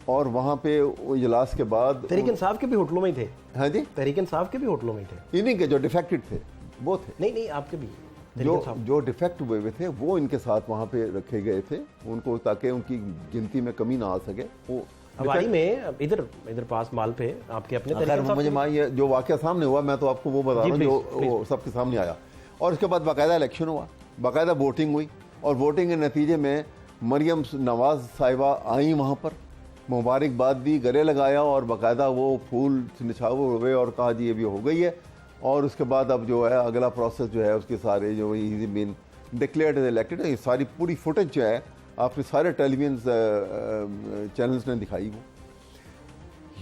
Speaker 2: और वहाँ पे इजलास के बाद
Speaker 1: तहरीक इंसाफ के भी होटलों में ही थे।
Speaker 2: हाँ जी,
Speaker 1: तहरीक इंसाफ के भी होटलों में ही थे।
Speaker 2: इन्हीं के जो डिफेक्टेड थे वो थे।
Speaker 1: नहीं आपके भी
Speaker 2: जो डिफेक्ट हुए हुए थे वो इनके साथ वहाँ पे रखे गए थे उनको, ताकि उनकी गिनती में कमी ना आ सके। वो
Speaker 1: हवारी में इधर पास माल पे आपके अपने
Speaker 2: मुझे ये जो वाकया सामने हुआ, मैं तो आपको वो बता रहा हूँ जो सबके सामने आया। और उसके बाद बाकायदा इलेक्शन हुआ, बाकायदा वोटिंग हुई, और वोटिंग के नतीजे में मरियम नवाज साहिबा आई वहाँ पर, मुबारकबाद दी, गले लगाया, और बाकायदा वो फूल निछावर हुए और कहा जी ये भी हो गई है। और उसके बाद अब जो है अगला प्रोसेस जो है उसके सारे जो ही बीन डिक्लेयर्ड इलेक्टेड, ये सारी पूरी फुटेज जो है आपने सारे टेलीविजन चैनल्स ने दिखाई। वो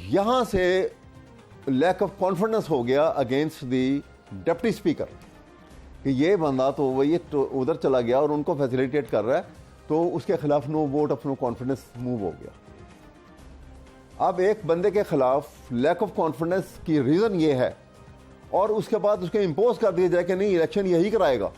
Speaker 2: यहाँ से लैक ऑफ कॉन्फिडेंस हो गया अगेंस्ट द डिप्टी स्पीकर कि ये बंदा तो वही तो उधर चला गया और उनको फैसिलिटेट कर रहा है, तो उसके खिलाफ no vote of no confidence move हो गया। अब एक बंदे के खिलाफ लैक ऑफ कॉन्फिडेंस की रीज़न ये है, और उसके बाद उसको इम्पोज कर दिया जाए कि नहीं इलेक्शन यही कराएगा,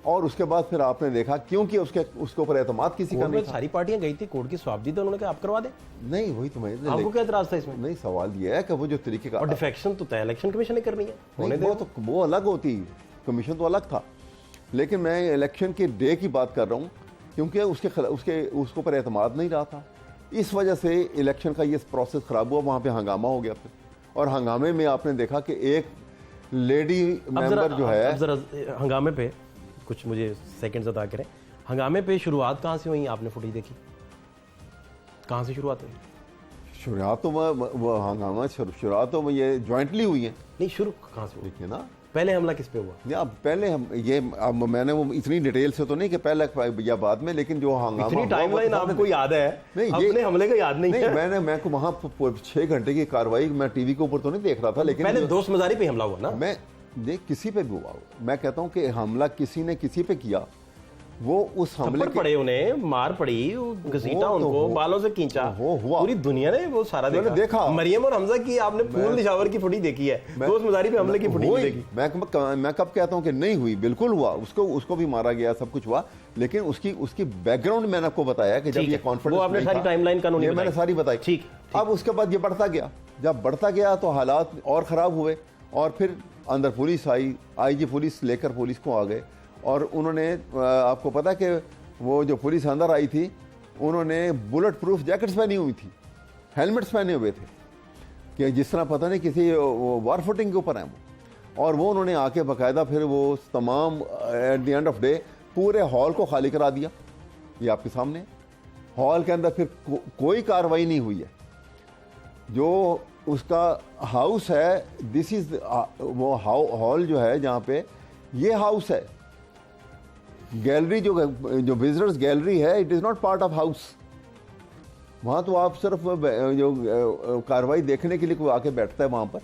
Speaker 2: और उसके बाद फिर आपने देखा क्योंकि उसके ऊपर एतमाद किसी का नहीं था।
Speaker 1: सारी पार्टियां गई थी, कोर्ट की स्वाब दी थी, उन्होंने कहा आप करवा दें।
Speaker 2: नहीं वही तो मैं,
Speaker 1: आपको क्या एतराज था इसमें?
Speaker 2: नहीं, सवाल ये है कि वो जो तरीके का,
Speaker 1: और डिफेक्शन तो तय इलेक्शन कमीशन ने करनी है,
Speaker 2: वो अलग होती, कमीशन तो अलग था, लेकिन मैं इलेक्शन के डे की बात कर रहा हूँ, क्योंकि उसके ऊपर एतमाद नहीं रहा था। इस वजह से इलेक्शन का ये प्रोसेस ख़राब हुआ, वहाँ पे हंगामा हो गया फिर, और हंगामे में आपने देखा कि एक लेडी मेंबर जो है,
Speaker 1: जरा हंगामे पे कुछ मुझे सेकंड्स अदा करें। हंगामे पे शुरुआत कहाँ से हुई, आपने फुटेज देखी, कहाँ से शुरुआत हुई?
Speaker 2: शुरुआत तो वो हंगामा शुरुआत तो ये ज्वाइंटली हुई है।
Speaker 1: नहीं, शुरू कहाँ से हुई?
Speaker 2: देखिए ना,
Speaker 1: पहले हमला किस पे हुआ?
Speaker 2: या पहले हम ये अब मैंने वो इतनी डिटेल से तो नहीं कि पहले या बाद में, लेकिन जो हंगामा
Speaker 1: इतनी टाइमलाइन आपको याद है?
Speaker 2: नहीं,
Speaker 1: अपने हमले का याद नहीं है।
Speaker 2: मैं को वहाँ 6 घंटे की कार्रवाई मैं टीवी के ऊपर तो नहीं देख रहा था, लेकिन
Speaker 1: पहले दोस्त मजारी पे हमला हुआ ना।
Speaker 2: मैं देख किसी पे भी हुआ, मैं कहता हूँ कि हमला किसी ने किसी पे किया, वो उस हमले
Speaker 1: पड़े, उन्हें मार पड़ी, घसीटा उनको, बालों से खींचा,
Speaker 2: हुआ।
Speaker 1: पूरी दुनिया ने वो सारा देखा। मरियम और हमजा की आपने फूल निशावर की फुटेज देखी है, दोस्त मजारी पे हमले की फुटेज देखी।
Speaker 2: मैं कब कहता हूँ कि नहीं हुई, बिल्कुल हुआ, उसको भी मारा गया, सब कुछ हुआ, लेकिन उसकी बैकग्राउंड मैंने आपको बताया कि जब ये कॉन्फिडेंस,
Speaker 1: वो आपने सारी टाइमलाइन कानूनी
Speaker 2: मैंने सारी बताई।
Speaker 1: ठीक।
Speaker 2: अब उसके बाद ये बढ़ता गया, जब बढ़ता गया तो हालात और ख़राब हुए, और फिर अंदर पुलिस आई, IG पुलिस लेकर पुलिस को आ गए, और उन्होंने आपको पता कि वो जो पुलिस अंदर आई थी उन्होंने बुलेट प्रूफ जैकेट्स पहनी हुई थी, हेलमेट्स पहने हुए थे, कि जिस तरह पता नहीं किसी वार फुटिंग के ऊपर है वो, और वो उन्होंने आके बाकायदा फिर वो तमाम at the end of day पूरे हॉल को खाली करा दिया। ये आपके सामने हॉल के अंदर फिर कोई कार्रवाई नहीं हुई है। जो उसका हाउस है, दिस इज वो हॉल जो है जहाँ पे ये हाउस है, गैलरी जो विजिटर्स गैलरी है, it is not part of house. वहाँ तो आप सिर्फ जो कार्रवाई देखने के लिए कोई आके बैठता है वहाँ पर,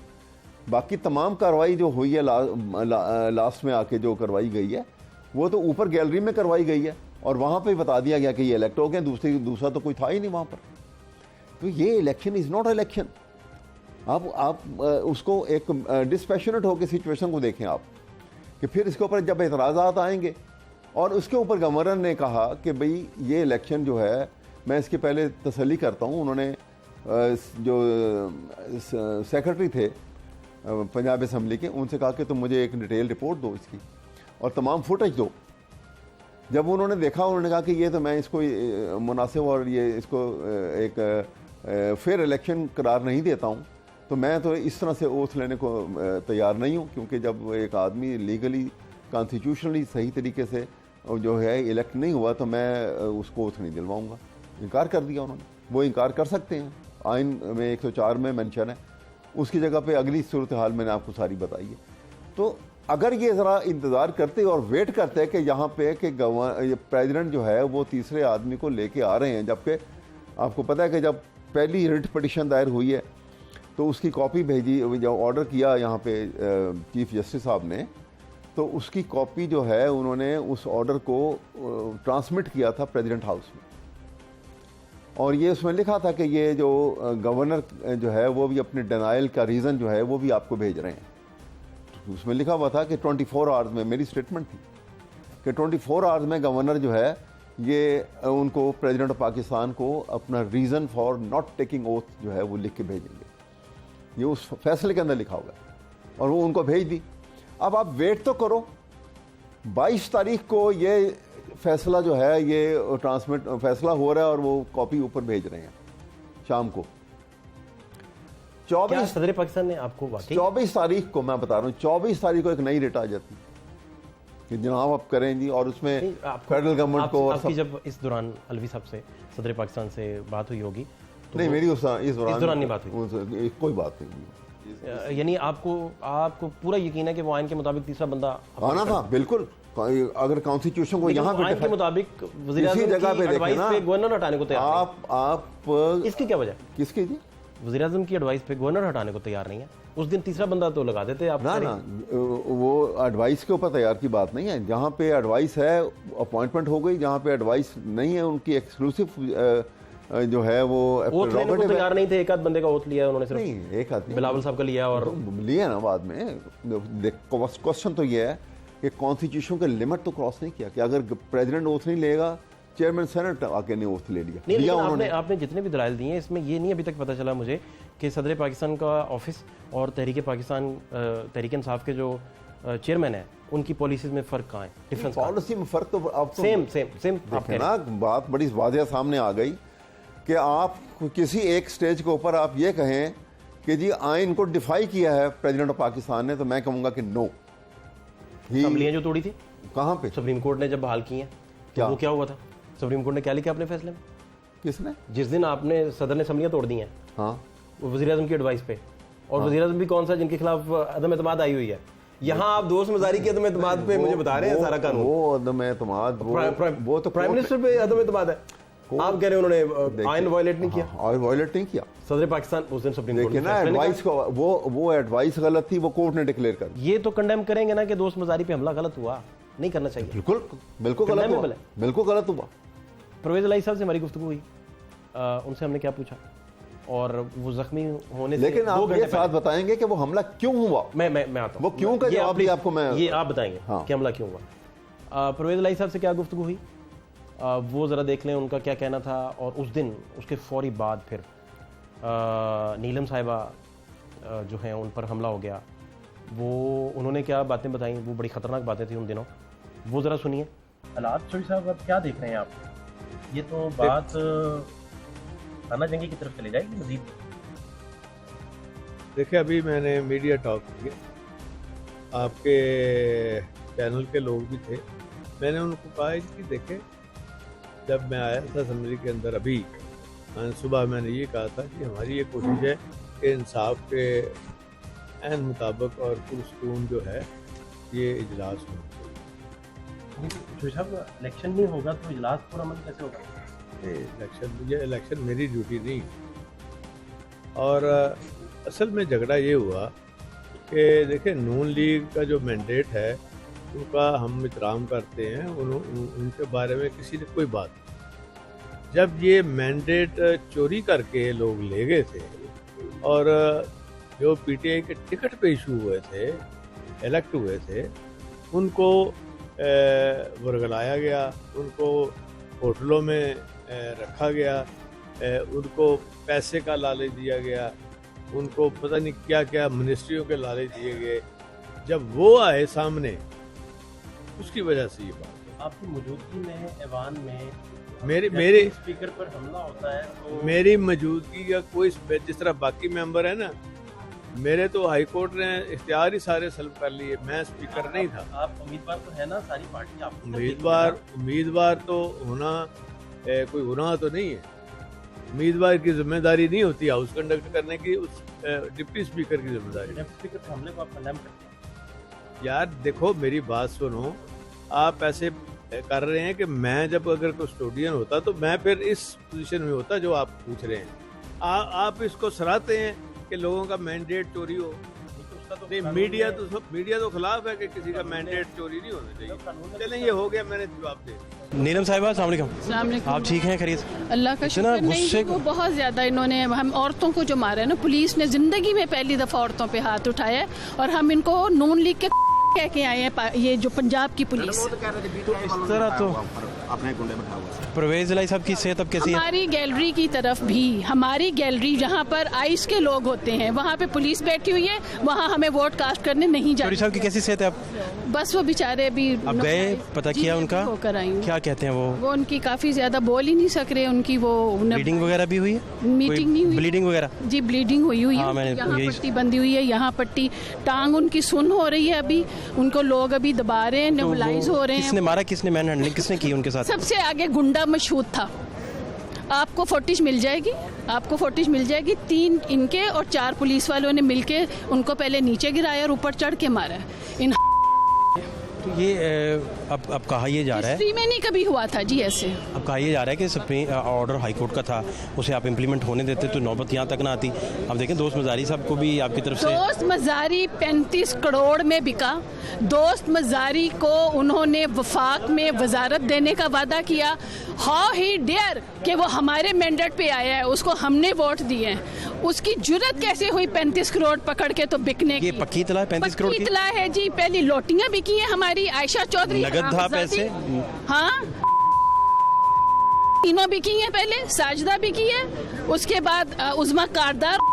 Speaker 2: बाकी तमाम कार्रवाई जो हुई है लास्ट में आके जो करवाई गई है वो तो ऊपर गैलरी में करवाई गई है, और वहाँ पे बता दिया गया कि ये इलेक्ट हो गए, दूसरा तो कोई था ही नहीं वहाँ पर। तो ये इलेक्शन इज़ नॉट इलेक्शन। आप उसको एक डिस्पैशनेट होकर सिचुएशन को देखें आप, कि फिर इसके ऊपर जब एतराज़ात आएंगे, और उसके ऊपर गवर्नर ने कहा कि भाई ये इलेक्शन जो है, मैं इसके पहले तसल्ली करता हूँ, उन्होंने जो सेक्रेटरी थे पंजाब असम्बली के, उनसे कहा कि तुम मुझे एक डिटेल रिपोर्ट दो इसकी और तमाम फुटेज दो। जब उन्होंने देखा, उन्होंने कहा कि ये तो मैं इसको मुनासिब और ये इसको एक फेयर इलेक्शन करार नहीं देता हूँ, तो मैं तो इस तरह से ओथ लेने को तैयार नहीं हूँ, क्योंकि जब एक आदमी लीगली कॉन्स्टिट्यूशनली सही तरीके से जो है इलेक्ट नहीं हुआ तो मैं उसको ओथ नहीं दिलवाऊंगा। इनकार कर दिया उन्होंने, वो इनकार कर सकते हैं, आइन में 104 में मेंशन है। उसकी जगह पे अगली सूरत हाल मैंने आपको सारी बताई है। तो अगर ये ज़रा इंतज़ार करते और वेट करते कि यहाँ पे कि प्रेसिडेंट जो है वो तीसरे आदमी को लेके आ रहे हैं, जबकि आपको पता है कि जब पहली रिट पिटिशन दायर हुई है तो उसकी कॉपी भेजी, जब ऑर्डर किया यहाँ पे चीफ जस्टिस साहब ने, तो उसकी कॉपी जो है उन्होंने उस ऑर्डर को ट्रांसमिट किया था प्रेसिडेंट हाउस में, और ये उसमें लिखा था कि ये जो गवर्नर जो है वो भी अपने डिनाइल का रीज़न जो है वो भी आपको भेज रहे हैं। तो उसमें लिखा हुआ था कि 24 आवर्स में, मेरी स्टेटमेंट थी कि 24 आवर्स में गवर्नर जो है ये उनको, प्रेसिडेंट ऑफ पाकिस्तान को अपना reason for not taking oath जो है वो लिख के भेजेंगे। ये उस फैसले के अंदर लिखा हुआ है और वो उनको भेज दी। अब आप वेट तो करो, 22 तारीख को ये फैसला जो है ये ट्रांसमिट फैसला हो रहा है और वो कॉपी ऊपर भेज रहे हैं शाम को। 24
Speaker 1: सदर पाकिस्तान ने आपको
Speaker 2: 24 तारीख को, मैं बता रहा हूँ 24 तारीख को एक नई रिट आ जाती कि जनाब आप करें जी, और उसमें फेडरल गवर्नमेंट को
Speaker 1: आपकी जब इस दौरान अलवी साहब से सदर पाकिस्तान से बात हुई होगी तो
Speaker 2: नहीं, मेरी इस दौरान
Speaker 1: नहीं बात हुई,
Speaker 2: कोई बात नहीं।
Speaker 1: यानी आपको पूरा यकीन है कि वो आइन के मुताबिक तीसरा बंदा
Speaker 2: आना था? बिल्कुल, अगर कॉन्स्टिट्यूशन को यहाँ
Speaker 1: आइन के मुताबिक वज़ीर-ए-आज़म
Speaker 2: जगह
Speaker 1: की
Speaker 2: पे
Speaker 1: एडवाइस पे गवर्नर हटाने को तैयार
Speaker 2: आप
Speaker 1: इसकी क्या वजह?
Speaker 2: किसकी जी?
Speaker 1: वज़ीर-ए-आज़म की एडवाइस पे गवर्नर हटाने को तैयार नहीं है। उस दिन तीसरा बंदा तो लगा देते आप।
Speaker 2: ना वो एडवाइस के ऊपर तैयार की बात नहीं है। जहाँ पे एडवाइस है अपॉइंटमेंट हो गई, जहाँ पे एडवाइस नहीं है उनकी एक्सक्लूसिव जो है वो
Speaker 1: ओथ लेने को तैयार नहीं थे। एक आध बंदे का ओथ लिया उन्होंने, सिर्फ
Speaker 2: नहीं एक आदमी
Speaker 1: बिलावल साहब का लिया और
Speaker 2: लिया ना बाद में। क्वेश्चन तो ये है कि कॉन्स्टिट्यूशन का लिमिट तो क्रॉस नहीं किया कि अगर प्रेसिडेंट ओथ नहीं लेगा, चेयरमैन सेनेट आके ने ओथ ले लिया।
Speaker 1: नहीं, लेकिन आपने जितने भी दलाइल दिए हैं इसमें ये नहीं अभी तक पता चला मुझे कि सदर पाकिस्तान का ऑफिस और तहरीक पाकिस्तान तहरीक इंसाफ के जो चेयरमैन है उनकी पॉलिसीज में फ़र्क कहाँ है? डिफरेंस
Speaker 2: पॉलिसी में फ़र्क तो आप
Speaker 1: सेम
Speaker 2: देखें ना, बात बड़ी वाज़ेह सामने आ गई कि आप किसी एक स्टेज के ऊपर आप ये कहें कि जी आइन को डिफाई किया है प्रेसिडेंट ऑफ पाकिस्तान ने, तो मैं कहूँगा कि नो।
Speaker 1: असम्बलियाँ जो तोड़ी थी
Speaker 2: कहाँ पे?
Speaker 1: सुप्रीम कोर्ट ने जब बहाल की हैं तो वो क्या हुआ था? सुप्रीम कोर्ट ने क्या लिखा अपने फैसले में?
Speaker 2: किसने? जिस
Speaker 1: दिन आपने सदर ने असम्बलियाँ तोड़ दी हैं,
Speaker 2: हाँ,
Speaker 1: वज़ीर-ए-आज़म की एडवाइस पे, और वज़ीर-ए-आज़म भी कौन सा जिनके खिलाफ अदम एतमाद आई हुई है। यहाँ आप दोस्त मजारी की अदम एतमाद पे मुझे बता रहे हैं सारा कानून।
Speaker 2: वो अदम एतमाद वो तो
Speaker 1: प्राइम मिनिस्टर पे अदम एतमाद है। आप कह रहे हैं उन्होंने आइन वायलेट नहीं किया?
Speaker 2: आइन वायलेट नहीं किया।
Speaker 1: सदर पाकिस्तान उस दिन सुप्रीम कोर्ट
Speaker 2: ना एडवाइस को, वो एडवाइस गलत थी, वो कोर्ट ने डिक्लेयर कर दी।
Speaker 1: ये तो कंडेम करेंगे ना कि दोस्त मजारी पे हमला गलत हुआ, नहीं करना चाहिए।
Speaker 2: बिल्कुल गलत हुआ, बिल्कुल गलत हुआ।
Speaker 1: परवेज इलाही साहब से हमारी गुफ्तगू हुई, उनसे हमने क्या पूछा और वो जख्मी होने से
Speaker 2: लेकिन आप ये साथ बताएंगे कि वो हमला क्यों हुआ?
Speaker 1: मैं आता हूं।
Speaker 2: वो क्यों का जवाब भी आपको मैं,
Speaker 1: ये आप बताएंगे कि हमला क्यों हुआ। परवेज इलाही साहब से क्या गुफ्तगू हुई वो ज़रा देख लें, उनका क्या कहना था। और उस दिन उसके फौरी बाद फिर नीलम साहिबा जो हैं उन पर हमला हो गया। वो उन्होंने क्या बातें बताई, वो बड़ी ख़तरनाक बातें थी उन दिनों, वो ज़रा सुनिए। हालात शोई साहब अब क्या देख रहे हैं आप? ये तो बात थाना जंगी की तरफ चले जाएगी मजीद।
Speaker 5: देखिए, अभी मैंने मीडिया टॉक किया, आपके चैनल के लोग भी थे, मैंने उनको कहा कि देखें, जब मैं आया था असेंबली के अंदर अभी सुबह मैंने ये कहा था कि हमारी ये कोशिश है कि इंसाफ के ऐन मुताबिक और पुरसकून जो है ये इजलास होना चाहिए।
Speaker 1: साहब इलेक्शन नहीं होगा तो इजलास पर अमल कैसे होगा?
Speaker 5: इलेक्शन मेरी ड्यूटी नहीं। और असल में झगड़ा ये हुआ कि देखिए, नून लीग का जो मैंडेट है उनका हम एहतराम करते हैं, उनके बारे में किसी ने कोई बात नहीं। जब ये मैंडेट चोरी करके लोग ले गए थे और जो पीटीआई के टिकट पे इशू हुए थे, इलेक्ट हुए थे, उनको वर्गलाया गया, उनको होटलों में रखा गया, उनको पैसे का लालच दिया गया, उनको पता नहीं क्या क्या मिनिस्ट्रियों के लालच दिए गए। जब वो आए सामने, उसकी वजह से ये बात।
Speaker 1: आपकी मौजूदगी में ऐवान में
Speaker 5: मेरे
Speaker 1: स्पीकर पर हमला होता है तो
Speaker 5: मेरी मौजूदगी या कोई, जिस तरह बाकी मेंबर है ना, मेरे तो हाई कोर्ट ने इख्तियार ही सारे सल्ब कर लिए, मैं स्पीकर नहीं था।
Speaker 1: आप उम्मीदवार तो है ना, सारी पार्टी आप
Speaker 5: उम्मीदवार तो होना कोई गुनाह तो नहीं है। उम्मीदवार की जिम्मेदारी नहीं होती हाउस कंडक्ट करने की, उस डिप्टी स्पीकर की जिम्मेदारी।
Speaker 1: स्पीकर के हमले को आप कंडेम करते हैं?
Speaker 5: यार देखो मेरी बात सुनो, आप ऐसे कर रहे हैं कि मैं जब अगर कस्टोडियन होता तो मैं फिर इस पोजीशन में होता जो आप पूछ रहे हैं। आप इसको सराहते हैं कि लोगों का मैंडेट चोरी हो। नहीं, मीडिया तो खिलाफ है कि किसी का मैंडेट चोरी नहीं होना चाहिए। चलें, ये हो गया, मैंने जवाब दे।
Speaker 6: नीलम साहिबा, अस्सलाम वालेकुम। आप ठीक हैं? खैरियत?
Speaker 7: अल्लाह का शुक्र। नहीं, वो बहुत ज्यादा इन्होंने हम औरतों को जो मारा है ना, पुलिस ने जिंदगी में पहली दफा औरतों पे हाथ उठाया है, और हम इनको नून लीग के कह के आए हैं, ये जो पंजाब की पुलिस।
Speaker 6: इस तरह तो अपने गुंडे बैठा हुआ। परवेज इलाही साहब की सेहत अब कैसी है?
Speaker 7: हमारी गैलरी की तरफ भी, हमारी गैलरी जहाँ पर आइस के लोग होते हैं वहाँ पे पुलिस बैठी हुई है, वहाँ हमें वोट कास्ट करने नहीं जाते।
Speaker 6: साहब की कैसी सेहत है?
Speaker 7: बस वो बेचारे अभी
Speaker 6: अब गए, पता किया उनका?
Speaker 7: होकर आई हूँ।
Speaker 6: क्या कहते हैं वो?
Speaker 7: उनकी काफी ज्यादा बोल ही नहीं सक रहे, उनकी वो
Speaker 6: ब्लीडिंग वगैरह भी हुई है?
Speaker 7: मीटिंग नहीं हुई,
Speaker 6: ब्लीडिंग वगैरह?
Speaker 7: जी ब्लीडिंग हुई है।
Speaker 6: हाँ,
Speaker 7: यहाँ पट्टी बंदी हुई है, यहाँ पट्टी, टांग उनकी सुन हो रही है। अभी उनको लोग अभी दबा रहे हैं, नेबुलाइज हो रहे हैं।
Speaker 6: किसने मारा, किसने मैन हैंडलिंग किसने की उनके साथ?
Speaker 7: सबसे आगे गुंडा मशहूद था। आपको फोटेज मिल जाएगी, आपको फोटेज मिल जाएगी। 3 इनके और 4 पुलिस वालों ने मिलके उनको पहले नीचे गिराया और ऊपर चढ़ के मारा। इन
Speaker 6: तो ये अब कहा ये जा रहा है,
Speaker 7: हिस्ट्री में नहीं कभी हुआ था जी ऐसे।
Speaker 6: अब कहा ये जा रहा है कि सुप्रीम ऑर्डर हाई कोर्ट का था, उसे आप इम्प्लीमेंट होने देते तो नौबत यहाँ तक ना आती। अब देखें, दोस्त मजारी साहब को भी आपकी तरफ से
Speaker 7: दोस्त मजारी 35 करोड़ में बिका। दोस्त मजारी को उन्होंने वफाक में वजारत देने का वादा किया। हाउ ही डेयर कि वो हमारे मैंडेट पे आया है, उसको हमने वोट दिए हैं। उसकी जुर्रत कैसे हुई 35 करोड़ पकड़ के तो बिकने की?
Speaker 6: ये पक्की इतला है 35 करोड़ की?
Speaker 7: इतला है जी। पहली लोटियां बिकी हैं हमारी, आयशा चौधरी
Speaker 6: नगद था पैसे।
Speaker 7: हाँ, तीनों बिकी हैं। पहले साजिदा बिकी है, उसके बाद उज़मा कारदार।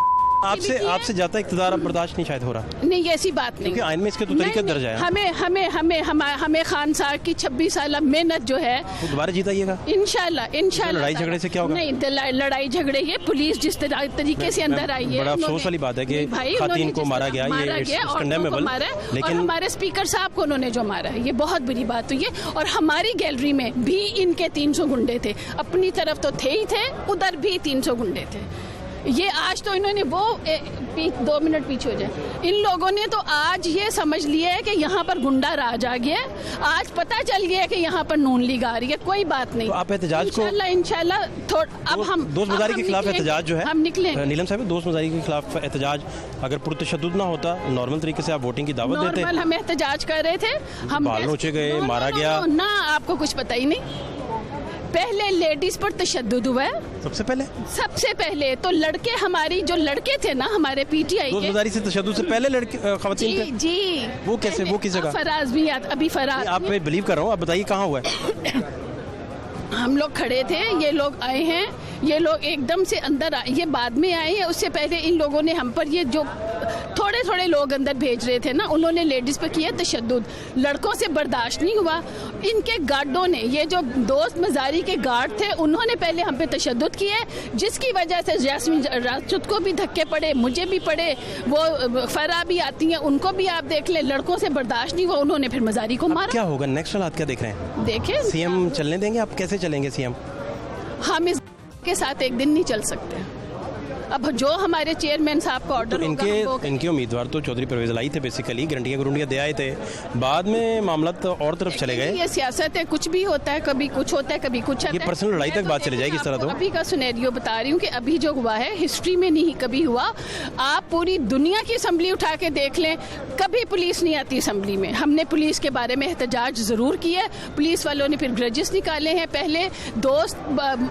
Speaker 6: आपसे ज्यादा इक़्तिदार अब बर्दाश्त नहीं शायद हो रहा।
Speaker 7: नहीं, ऐसी बात नहीं,
Speaker 6: क्योंकि आइन में इसके तो तरीके दर्ज है।
Speaker 7: हमें खान साहब की 26 साल मेहनत जो है
Speaker 6: वो दोबारा जीताइएगा
Speaker 7: इंशाल्लाह।
Speaker 6: लड़ाई झगड़े से क्या होगा?
Speaker 7: नहीं, लड़ाई झगड़े, ये पुलिस जिस तरीके से अंदर आई है।
Speaker 6: बड़ा अफसोस वाली बात है कि खातून को मारा गया, ये कंडेमेबल।
Speaker 7: लेकिन हमारे स्पीकर साहब को उन्होंने जो मारा है, ये बहुत बुरी बात हुई है। और हमारी गैलरी में भी इनके 300 गुंडे थे। अपनी तरफ तो थे ही थे, उधर भी 300 गुंडे थे। ये आज तो इन्होंने 2 मिनट पीछे हो जाए। इन लोगों ने तो आज ये समझ लिया है कि यहाँ पर गुंडा राज आ गया है। आज पता चल गया है कि यहाँ पर नून लीग आ रही है। कोई बात नहीं,
Speaker 6: तो आप एहतजाज को
Speaker 7: इंशाल्लाह अब हम
Speaker 6: दोस्त मजारी के खिलाफ एहतजाज जो है,
Speaker 7: हम निकले।
Speaker 6: नीलम साहब, दोस्त मजारी के खिलाफ एहतजाज अगर पुरतशद्दुद ना होता, नॉर्मल तरीके से आप वोटिंग की दावत देते।
Speaker 7: नॉर्मल हम एहतजाज कर रहे थे, हम
Speaker 6: बाल नोचे गए, मारा गया
Speaker 7: ना, आपको कुछ पता ही नहीं। पहले लेडीज पर तशद्दुद हुआ है। सबसे पहले तो लड़के, हमारी जो लड़के थे ना हमारे पीटीआई के,
Speaker 6: दोस्त से तशद्दुद से पहले लड़के खवातीन
Speaker 7: जी
Speaker 6: वो कैसे, वो किस जगह?
Speaker 7: फराज भी अभी फराज,
Speaker 6: आप मैं बिलीव कर रहा हूँ, आप बताइए कहाँ हुआ है?
Speaker 7: हम लोग खड़े थे, ये लोग आए हैं, ये लोग एकदम से अंदर आए, ये बाद में आए हैं। उससे पहले इन लोगों ने हम पर, ये जो थोड़े लोग अंदर भेज रहे थे ना, उन्होंने लेडीज पे किया तशद्दुद। लड़कों से बर्दाश्त नहीं हुआ। इनके गार्डों ने, ये जो दोस्त मजारी के गार्ड थे, उन्होंने पहले हम पे तशद्दुद किए, जिसकी वजह से जैस्मीन राजपूत को भी धक्के पड़े, मुझे भी पड़े, वो फरा भी आती हैं, उनको भी आप देख लें। लड़कों से बर्दाश्त नहीं हुआ, उन्होंने फिर मजारी को मारा।
Speaker 6: क्या होगा नेक्स्ट हालात, क्या देख रहे हैं?
Speaker 7: देखें,
Speaker 6: सीएम चलने देंगे? आप कैसे चलेंगे सीएम?
Speaker 7: हम इस के साथ एक दिन नहीं चल सकते। अब जो हमारे चेयरमैन साहब का ऑर्डर
Speaker 6: होगा, इनके उम्मीदवार तो चौधरी परवेज इलाही थे, बेसिकली गारंटियां दे आए थे, बाद में मामला तो और तरफ चले गए।
Speaker 7: ये सियासत है, कुछ भी होता है, कभी कुछ होता है, कभी कुछ।
Speaker 6: ये पर्सनल लड़ाई तक बात चली जाएगी इस तरह। तो
Speaker 7: अभी का सिनेरियो बता रही हूँ कि अभी जो हुआ है हिस्ट्री में नहीं कभी हुआ। आप पूरी दुनिया की असम्बली उठा के देख लें, कभी पुलिस नहीं आती असम्बली में। हमने पुलिस के बारे में एहतजाज जरूर किया, पुलिस वालों ने फिर ग्रजेस निकाले हैं। पहले दोस्त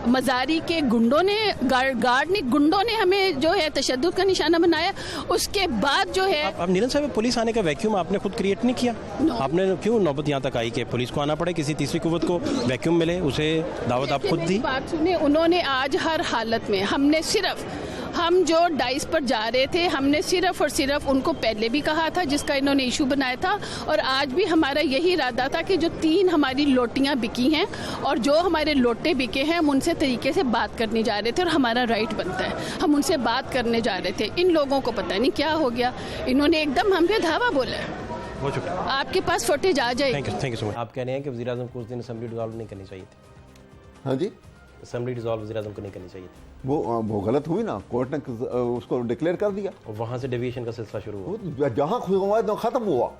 Speaker 7: मजारी के गुंडों ने, गुंडों ने हमें जो है तशद्दुद का निशाना बनाया। उसके बाद जो है,
Speaker 6: अब नीलम साहब, पुलिस आने का वैक्यूम आपने खुद क्रिएट नहीं किया? आपने क्यों नौबत यहाँ तक आई कि पुलिस को आना पड़े, किसी तीसरी कुव्वत को वैक्यूम मिले, उसे दावत आप खुद दी?
Speaker 7: बात सुने, उन्होंने आज हर हालत में, हमने सिर्फ हम जो डाइस पर जा रहे थे, हमने सिर्फ और सिर्फ उनको पहले भी कहा था, जिसका इन्होंने इशू बनाया था, और आज भी हमारा यही इरादा था कि जो 3 हमारी लोटियां बिकी हैं और जो हमारे लोटे बिके हैं, हम उनसे तरीके से बात करने जा रहे थे और हमारा राइट बनता है, हम उनसे बात करने जा रहे थे। इन लोगों को पता नहीं क्या हो गया, इन्होंने एकदम हम पे धावा बोला है।
Speaker 6: बहुत शुक्रिया,
Speaker 7: आपके पास फुटेज आ जाएगी।
Speaker 6: Thank you so much.
Speaker 1: आप कह रहे हैं कि वज़ीर-ए-आज़म को उस दिन असेंबली डिसॉल्व नहीं करनी चाहिए थी।
Speaker 2: हाँ जी,
Speaker 1: असेंबली डिसॉल्व वज़ीर-ए-आज़म को नहीं करनी चाहिए थी,
Speaker 2: वो गलत हुई ना, कोर्ट ने उसको डिक्लेयर कर दिया,
Speaker 1: और वहाँ से डेविएशन का सिलसिला शुरू हुआ।
Speaker 2: जहाँ हुआ तो खत्म हुआ।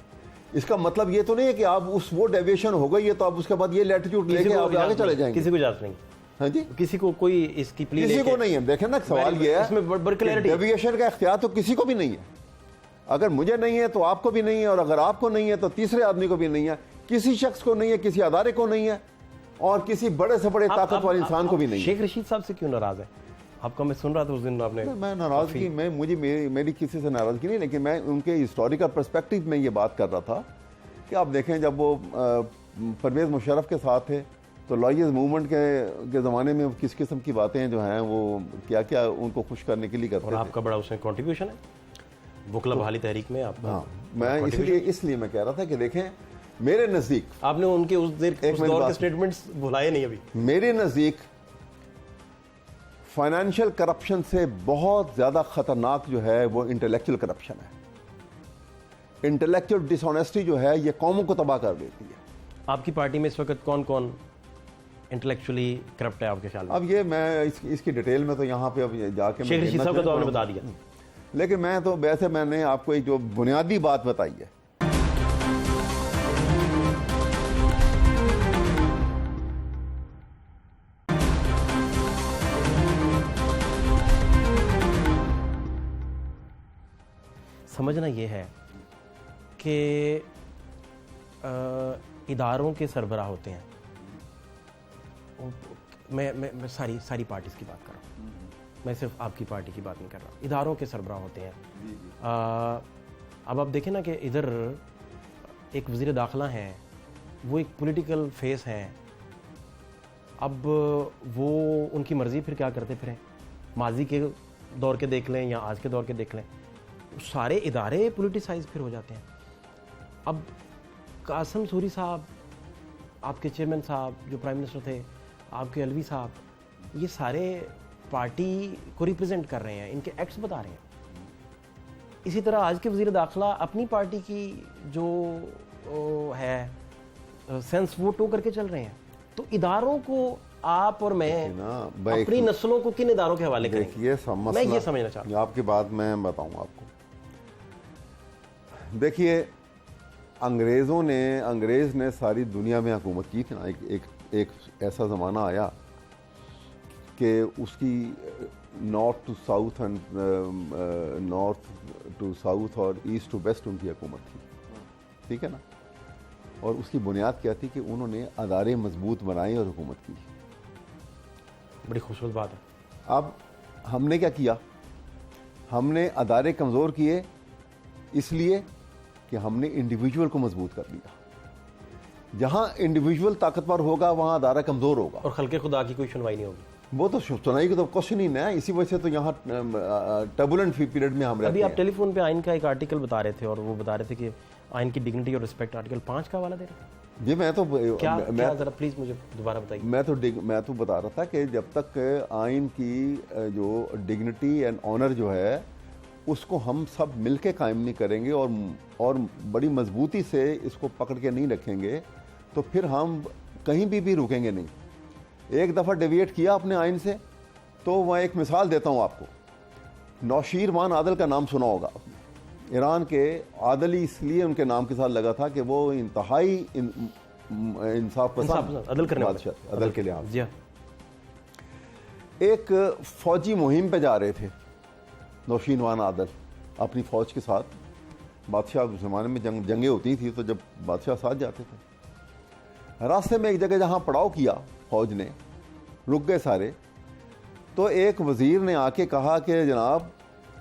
Speaker 2: इसका मतलब ये तो नहीं है कि आप वो डेविएशन हो गई है तो आप उसके बाद ये लैटिट्यूड लेके आप आगे चले जाएंगे।
Speaker 1: किसी को इजाजत नहीं।
Speaker 2: हाँ जी,
Speaker 1: किसी को कोई इसकी प्ली
Speaker 2: किसी को नहीं है। देखें ना, सवाल ये है
Speaker 1: इसमें बड़ी क्लैरिटी,
Speaker 2: डेविएशन का इख्तियार तो किसी को भी नहीं है। अगर मुझे नहीं है तो आपको भी नहीं है, और अगर आपको नहीं है तो तीसरे आदमी को भी नहीं है, किसी शख्स को नहीं है, किसी अदारे को नहीं है, और किसी बड़े से बड़े ताकत वाले इंसान को भी नहीं है।
Speaker 1: शेख रशीद साहब से क्यों नाराज है? आपका मैं सुन रहा था उस दिन आपने।
Speaker 2: मैं नाराजगी, मेरी किसी से नाराजगी नहीं, लेकिन मैं उनके हिस्टोरिकल पर्सपेक्टिव में ये बात कर रहा था कि आप देखें, जब वो परवेज़ मुशर्रफ के साथ थे तो लॉयर्स मूवमेंट के ज़माने में किस किस्म की बातें जो हैं वो क्या क्या उनको खुश करने के लिए करते थे।
Speaker 1: और आपका बड़ा उसमें कंट्रीब्यूशन है वकला बहाली तहरीक में आपका।
Speaker 2: हाँ, मैं इसलिए मैं कह रहा था कि देखें, मेरे नज़दीक
Speaker 1: आपने उनके उस दौर के स्टेटमेंट्स भुलाए नहीं अभी।
Speaker 2: मेरे नज़दीक फाइनेंशियल करप्शन से बहुत ज़्यादा ख़तरनाक जो है वो इंटेलेक्चुअल करप्शन है। इंटेलेक्चुअल डिसऑनेस्टी जो है ये कौमों को तबाह कर देती है।
Speaker 1: आपकी पार्टी में इस वक्त कौन कौन इंटेलेक्चुअली करप्ट है आपके ख्याल में?
Speaker 2: अब ये मैं इसकी डिटेल में तो यहाँ पे अब जाके
Speaker 1: शेख रशीद साहब का तो आपने बता दिया,
Speaker 2: लेकिन मैं तो वैसे मैंने आपको एक जो बुनियादी बात बताई है,
Speaker 1: समझना ये है कि इदारों के सरबराह होते हैं। मैं सारी पार्टीज़ की बात कर रहा हूँ, मैं सिर्फ आपकी पार्टी की बात नहीं कर रहा। इदारों के सरबराह होते हैं। अब आप देखें ना कि इधर एक वज़ीर दाखिला हैं, वो एक पॉलिटिकल फेस हैं। अब वो उनकी मर्ज़ी फिर क्या करते फिरें, माजी के दौर के देख लें या आज के दौर के देख लें, सारे इदारे पॉलिटिसाइज फिर हो जाते हैं। अब कासिम सूरी साहब, आपके चेयरमैन साहब जो प्राइम मिनिस्टर थे, आपके अलवी साहब, ये सारे पार्टी को रिप्रेजेंट कर रहे हैं, इनके एक्ट्स बता रहे हैं। इसी तरह आज के वज़ीर दाखिला अपनी पार्टी की जो है सेंस वो टो करके चल रहे हैं। तो इदारों को आप और मैं अपनी नस्लों को किन इदारों के हवाले करेंगे? मैं ये समझना चाहता हूँ।
Speaker 2: आपकी बात मैं बताऊँ आपको। देखिए, अंग्रेज़ ने सारी दुनिया में हुकूमत की थी ना। एक ऐसा ज़माना आया कि उसकी नॉर्थ टू साउथ और ईस्ट टू वेस्ट उनकी हुकूमत थी, ठीक है ना। और उसकी बुनियाद क्या थी कि उन्होंने अदारे मजबूत बनाए और हुकूमत की।
Speaker 1: बड़ी खूबसूरत बात है।
Speaker 2: अब हमने क्या किया, हमने अदारे कमज़ोर किए इसलिए कि हमने इंडिविजुअल को मजबूत कर दिया। जहां इंडिविजुअल ताकतवर होगा वहां अदारा कमज़ोर होगा,
Speaker 1: और खल्के खुदा की कोई सुनवाई नहीं होगी।
Speaker 2: वो तो सुनाई की तो क्वेश्चन ही नहीं है। इसी वजह से तो यहाँ टर्बुलेंट पीरियड में हम रहते हैं।
Speaker 1: अभी आप टेलीफोन पे आइन का एक आर्टिकल बता रहे थे, और वो बता रहे थे कि आइन की डिग्निटी और रिस्पेक्ट आर्टिकल 5 का हवाला दे रहे थे।
Speaker 2: जी, मैं तो
Speaker 1: क्या जरा प्लीज मुझे दोबारा बताइए।
Speaker 2: मैं तो बता रहा था कि जब तक आइन की जो डिग्निटी एंड ऑनर जो है उसको हम सब मिलके कायम नहीं करेंगे और बड़ी मजबूती से इसको पकड़ के नहीं रखेंगे, तो फिर हम कहीं भी रुकेंगे नहीं। एक दफ़ा डेविएट किया अपने आइन से, तो मैं एक मिसाल देता हूँ आपको। नौशीरवान आदल का नाम सुना होगा आपने। ईरान के आदल इसलिए उनके नाम के साथ लगा था कि वो इंतहाई इंसाफ पसंद
Speaker 1: अदल करने वाले,
Speaker 2: अदल के लिहाज
Speaker 1: जी।
Speaker 2: एक फौजी मुहिम पे जा रहे थे नौशीरवान आदल अपनी फ़ौज के साथ। बादशाह उस ज़माने में जंगें होती थी, तो जब बादशाह साथ जाते थे, रास्ते में एक जगह जहाँ पड़ाव किया फ़ौज ने, रुक गए सारे। तो एक वज़ीर ने आके कहा कि जनाब,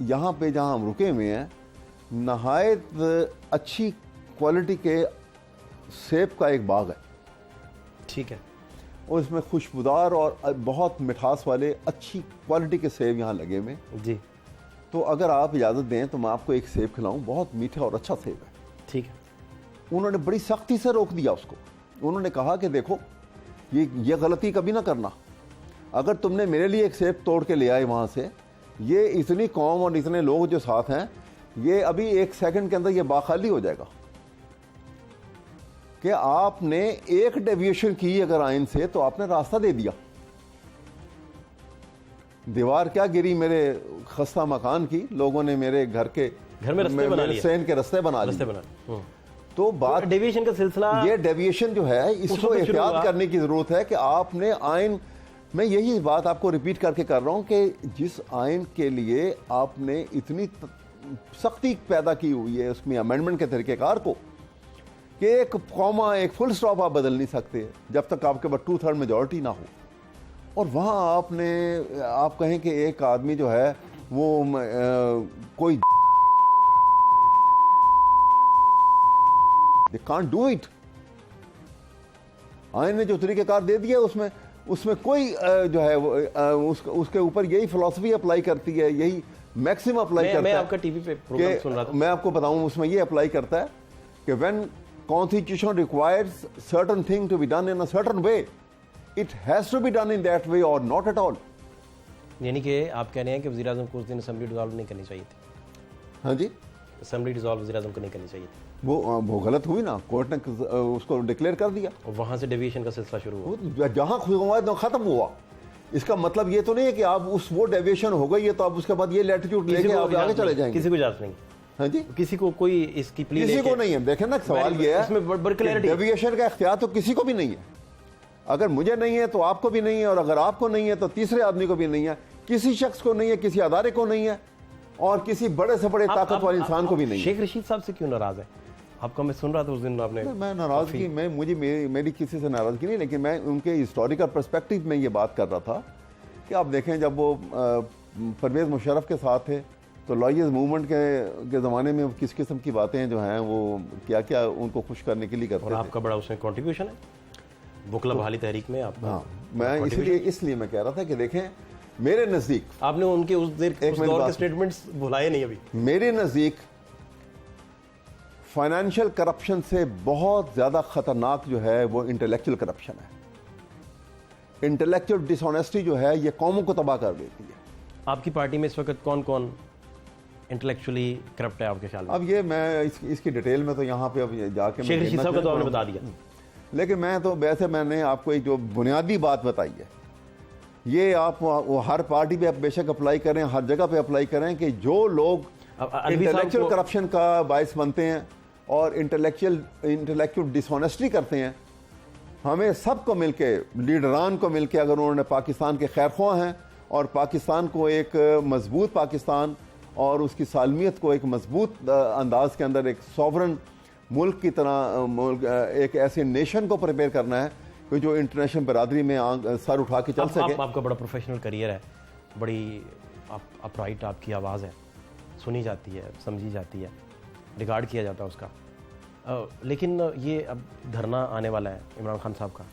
Speaker 2: यहाँ पे जहाँ हम रुके हुए हैं नहायत अच्छी क्वालिटी के सेब का एक बाग है,
Speaker 1: ठीक है,
Speaker 2: और इसमें खुशबूदार और बहुत मिठास वाले अच्छी क्वालिटी के सेब यहाँ लगे हुए।
Speaker 1: जी,
Speaker 2: तो अगर आप इजाज़त दें तो मैं आपको एक सेब खिलाऊं, बहुत मीठा और अच्छा सेब है।
Speaker 1: ठीक है।
Speaker 2: उन्होंने बड़ी सख्ती से रोक दिया उसको। उन्होंने कहा कि देखो ये गलती कभी ना करना, अगर तुमने मेरे लिए एक सेब तोड़ के ले आए वहाँ से, ये इतनी कौम और इतने लोग जो साथ हैं, ये अभी 1 सेकंड के अंदर ये बाखाली हो जाएगा। कि आपने एक डेविएशन की अगर आइन से तो आपने रास्ता दे दिया। दीवार क्या गिरी मेरे खस्ता मकान की, लोगों ने मेरे घर
Speaker 1: में रस्ते बना लिए,
Speaker 2: सेन के रस्ते बना लिए। तो बात
Speaker 1: डेविएशन का सिलसिला,
Speaker 2: ये डेविएशन जो है इसको एहतियात करने की जरूरत है कि आपने आइन, मैं यही बात आपको रिपीट करके कर रहा हूं कि जिस आइन के लिए आपने इतनी सख्ती पैदा की हुई है उसमें अमेंडमेंट के तरीक़ेकार को, कि एक कॉमा एक फुल स्टॉप आप बदल नहीं सकते जब तक आपके पास 2/3 मेजॉरिटी ना हो। और वहाँ आप कहें कि एक आदमी जो है वो कोई दे कांट डू इट। आइन ने जो तरीक़ेकार दे दिया उसमें कोई जो है उसके ऊपर यही फिलॉसफी अप्लाई करती है, यही मैक्सिम अप्लाई करता है।
Speaker 1: मैं आपका टीवी पे प्रोग्राम सुन रहा था,
Speaker 2: मैं आपको बताऊं उसमें ये अप्लाई करता है कि when constitution requires certain thing to be done in a certain way, it has to be done in that way और नॉट एट ऑल।
Speaker 1: यानी कि आप कह रहे हैं कि वज़ीर-ए-आज़म को उस दिन असेंबली डिसॉल्व नहीं करनी चाहिए थी।
Speaker 2: हाँ जी,
Speaker 1: असेंबली डिसॉल्व वज़ीर-ए-आज़म को नहीं करनी चाहिए थी।
Speaker 2: वो गलत हुई ना, कोर्ट ने उसको डिक्लेयर कर दिया
Speaker 1: और वहां से डेविएशन का सिलसिला शुरू हुआ।
Speaker 2: जहां हुआ तो खत्म हुआ। इसका मतलब ये तो नहीं है कि आप वो डेविएशन हो गई है तो आप उसके बाद ये लैटिट्यूड लेके आप आगे चले जाएंगे।
Speaker 1: किसी को इजाजत नहीं।
Speaker 2: हाँ जी,
Speaker 1: किसी को कोई इसकी प्ली
Speaker 2: किसी को नहीं है। देखें ना, सवाल ये है
Speaker 1: इसमें क्लैरिटी,
Speaker 2: डेविएशन का इख्तियार तो किसी को भी नहीं है। अगर मुझे नहीं है तो आपको भी नहीं है, और अगर आपको नहीं है तो तीसरे आदमी को भी नहीं है, किसी शख्स को नहीं है, किसी अदारे को नहीं है, और किसी बड़े से बड़े ताकत वाले इंसान को भी नहीं है।
Speaker 1: शेख रशीद साहब से क्यों नाराज है? आपका मैं सुन रहा था उस दिन आपने।
Speaker 2: मैं नाराजगी मेरी किसी से नाराजगी नहीं, लेकिन मैं उनके हिस्टोरिकल पर्सपेक्टिव में ये बात कर रहा था कि आप देखें जब वो परवेज़ मुशर्रफ के साथ थे तो लॉयर्स मूवमेंट के ज़माने में किस किस्म की बातें जो हैं वो क्या क्या उनको खुश करने के लिए करते थे।
Speaker 1: और आपका बड़ा उसमें कंट्रीब्यूशन है बुकला बहाली तहरीक में आपका।
Speaker 2: हाँ, मैं इसलिए मैं कह रहा था कि देखें मेरे नज़दीक,
Speaker 1: आपने उनके उस दौर के स्टेटमेंट्स भुलाए नहीं अभी।
Speaker 2: मेरे नज़दीक फाइनेंशियल करप्शन से बहुत ज़्यादा ख़तरनाक जो है वो इंटेलेक्चुअल करप्शन है। इंटेलेक्चुअल डिसऑनेस्टी जो है ये कौमों को तबाह कर देती है।
Speaker 1: आपकी पार्टी में इस वक्त कौन कौन इंटेलेक्चुअली करप्ट है आपके ख्याल में?
Speaker 2: अब ये मैं इसकी डिटेल में तो यहाँ पे अब जाके
Speaker 1: शेख रशीद साहब का तो आपने बता दिया,
Speaker 2: लेकिन मैं तो वैसे मैंने आपको एक जो बुनियादी बात बताई है, ये आप वो हर पार्टी पे आप बेशक अप्लाई करें, हर जगह पे अप्लाई करें कि जो लोग इंटेलेक्चुअल करप्शन का बायस बनते हैं और इंटेलेक्चुअल डिसऑनेस्टी करते हैं, हमें सबको मिलके, लीडरान को मिलके, अगर उन्होंने पाकिस्तान के खैरख्वाह हैं और पाकिस्तान को एक मजबूत पाकिस्तान और उसकी सालमियत को एक मजबूत अंदाज के अंदर एक सॉवरन मुल्क की तरह एक ऐसे नेशन को प्रिपेयर करना है कि जो इंटरनेशनल बरादरी में सर उठा के चल सके।
Speaker 1: आपका बड़ा प्रोफेशनल करियर है, बड़ी अपराइट आपकी आवाज़ है, सुनी जाती है, समझी जाती है, रिकॉर्ड किया जाता है उसका। लेकिन ये अब धरना आने वाला है इमरान खान साहब का,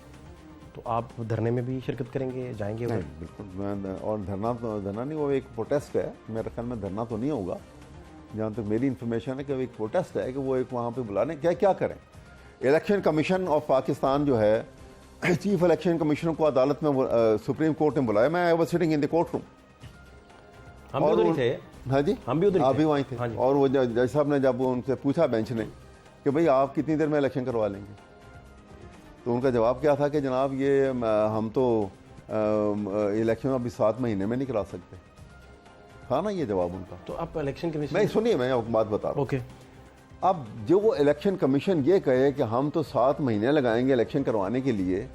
Speaker 1: तो आप धरने में भी शिरकत करेंगे, जाएंगे?
Speaker 2: नहीं, बिल्कुल। और धरना नहीं, वो एक प्रोटेस्ट है। मेरे ख्याल में धरना तो नहीं होगा, जहाँ तक मेरी इन्फॉर्मेशन है कि वो एक प्रोटेस्ट है कि वो एक वहाँ पे बुलाने क्या करें। इलेक्शन कमीशन ऑफ पाकिस्तान जो है, चीफ इलेक्शन कमिश्नर को अदालत में सुप्रीम कोर्ट ने बुलाया। मैं I was sitting in the court room.
Speaker 1: हम भी उधर थे।
Speaker 2: हाँ जी,
Speaker 1: हम भी उधर,
Speaker 2: आप भी वहीं थे।
Speaker 1: हाँ,
Speaker 2: और वो जज साहब ने जब उनसे पूछा बेंच ने कि भाई आप कितनी देर में इलेक्शन करवा लेंगे, तो उनका जवाब क्या था कि जनाब ये हम तो इलेक्शन अभी 7 महीने में नहीं करा सकते। था ना ये जवाब उनका।
Speaker 1: तो आप इलेक्शन कमीशन,
Speaker 2: नहीं सुनिए, मैं आपको बात बता रहा हूँ।
Speaker 1: ओके,
Speaker 2: अब जो वो इलेक्शन कमीशन ये कहे कि हम तो 7 महीने लगाएंगे इलेक्शन करवाने के लिए,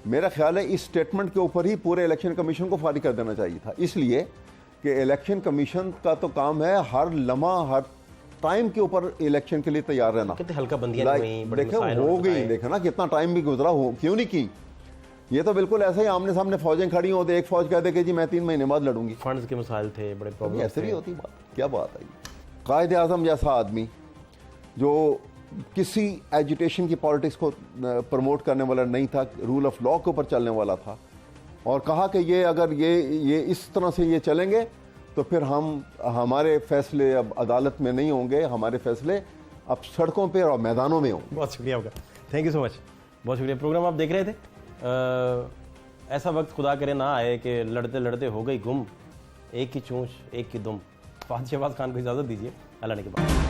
Speaker 2: मेरा ख्याल है इस स्टेटमेंट के ऊपर ही पूरे इलेक्शन कमीशन को फारिग कर देना चाहिए था। इसलिए कि इलेक्शन कमीशन का तो काम है हर लम्हा हर टाइम के ऊपर इलेक्शन के लिए तैयार रहना।
Speaker 1: कितनी हल्का बंदियां
Speaker 2: देखे हो गई, देखा ना कितना टाइम भी गुजरा हो, क्यों नहीं की। ये तो बिल्कुल ऐसे ही आमने सामने फौजें खड़ी हो तो एक फौज कह दे कि जी मैं 3 महीने बाद लड़ूंगी।
Speaker 1: फंड्स के मसाइल थे, बड़े प्रॉब्लम,
Speaker 2: ऐसे भी होती बात। क्या बात है, कायद आज़म जैसा आदमी जो किसी एजुटेशन की पॉलिटिक्स को प्रमोट करने वाला नहीं था, रूल ऑफ लॉ के ऊपर चलने वाला था, और कहा कि ये अगर ये इस तरह से ये चलेंगे तो फिर हमारे फैसले अब अदालत में नहीं होंगे, हमारे फैसले अब सड़कों पे और मैदानों में होंगे।
Speaker 1: बहुत शुक्रिया आपका, थैंक यू सो मच, बहुत शुक्रिया। प्रोग्राम आप देख रहे थे। ऐसा वक्त खुदा करे ना आए कि लड़ते लड़ते हो गई गुम, एक की चोंच एक की दुम। फातिह शहबाज खान को इजाज़त दीजिए, अल्लाह ने के बाद।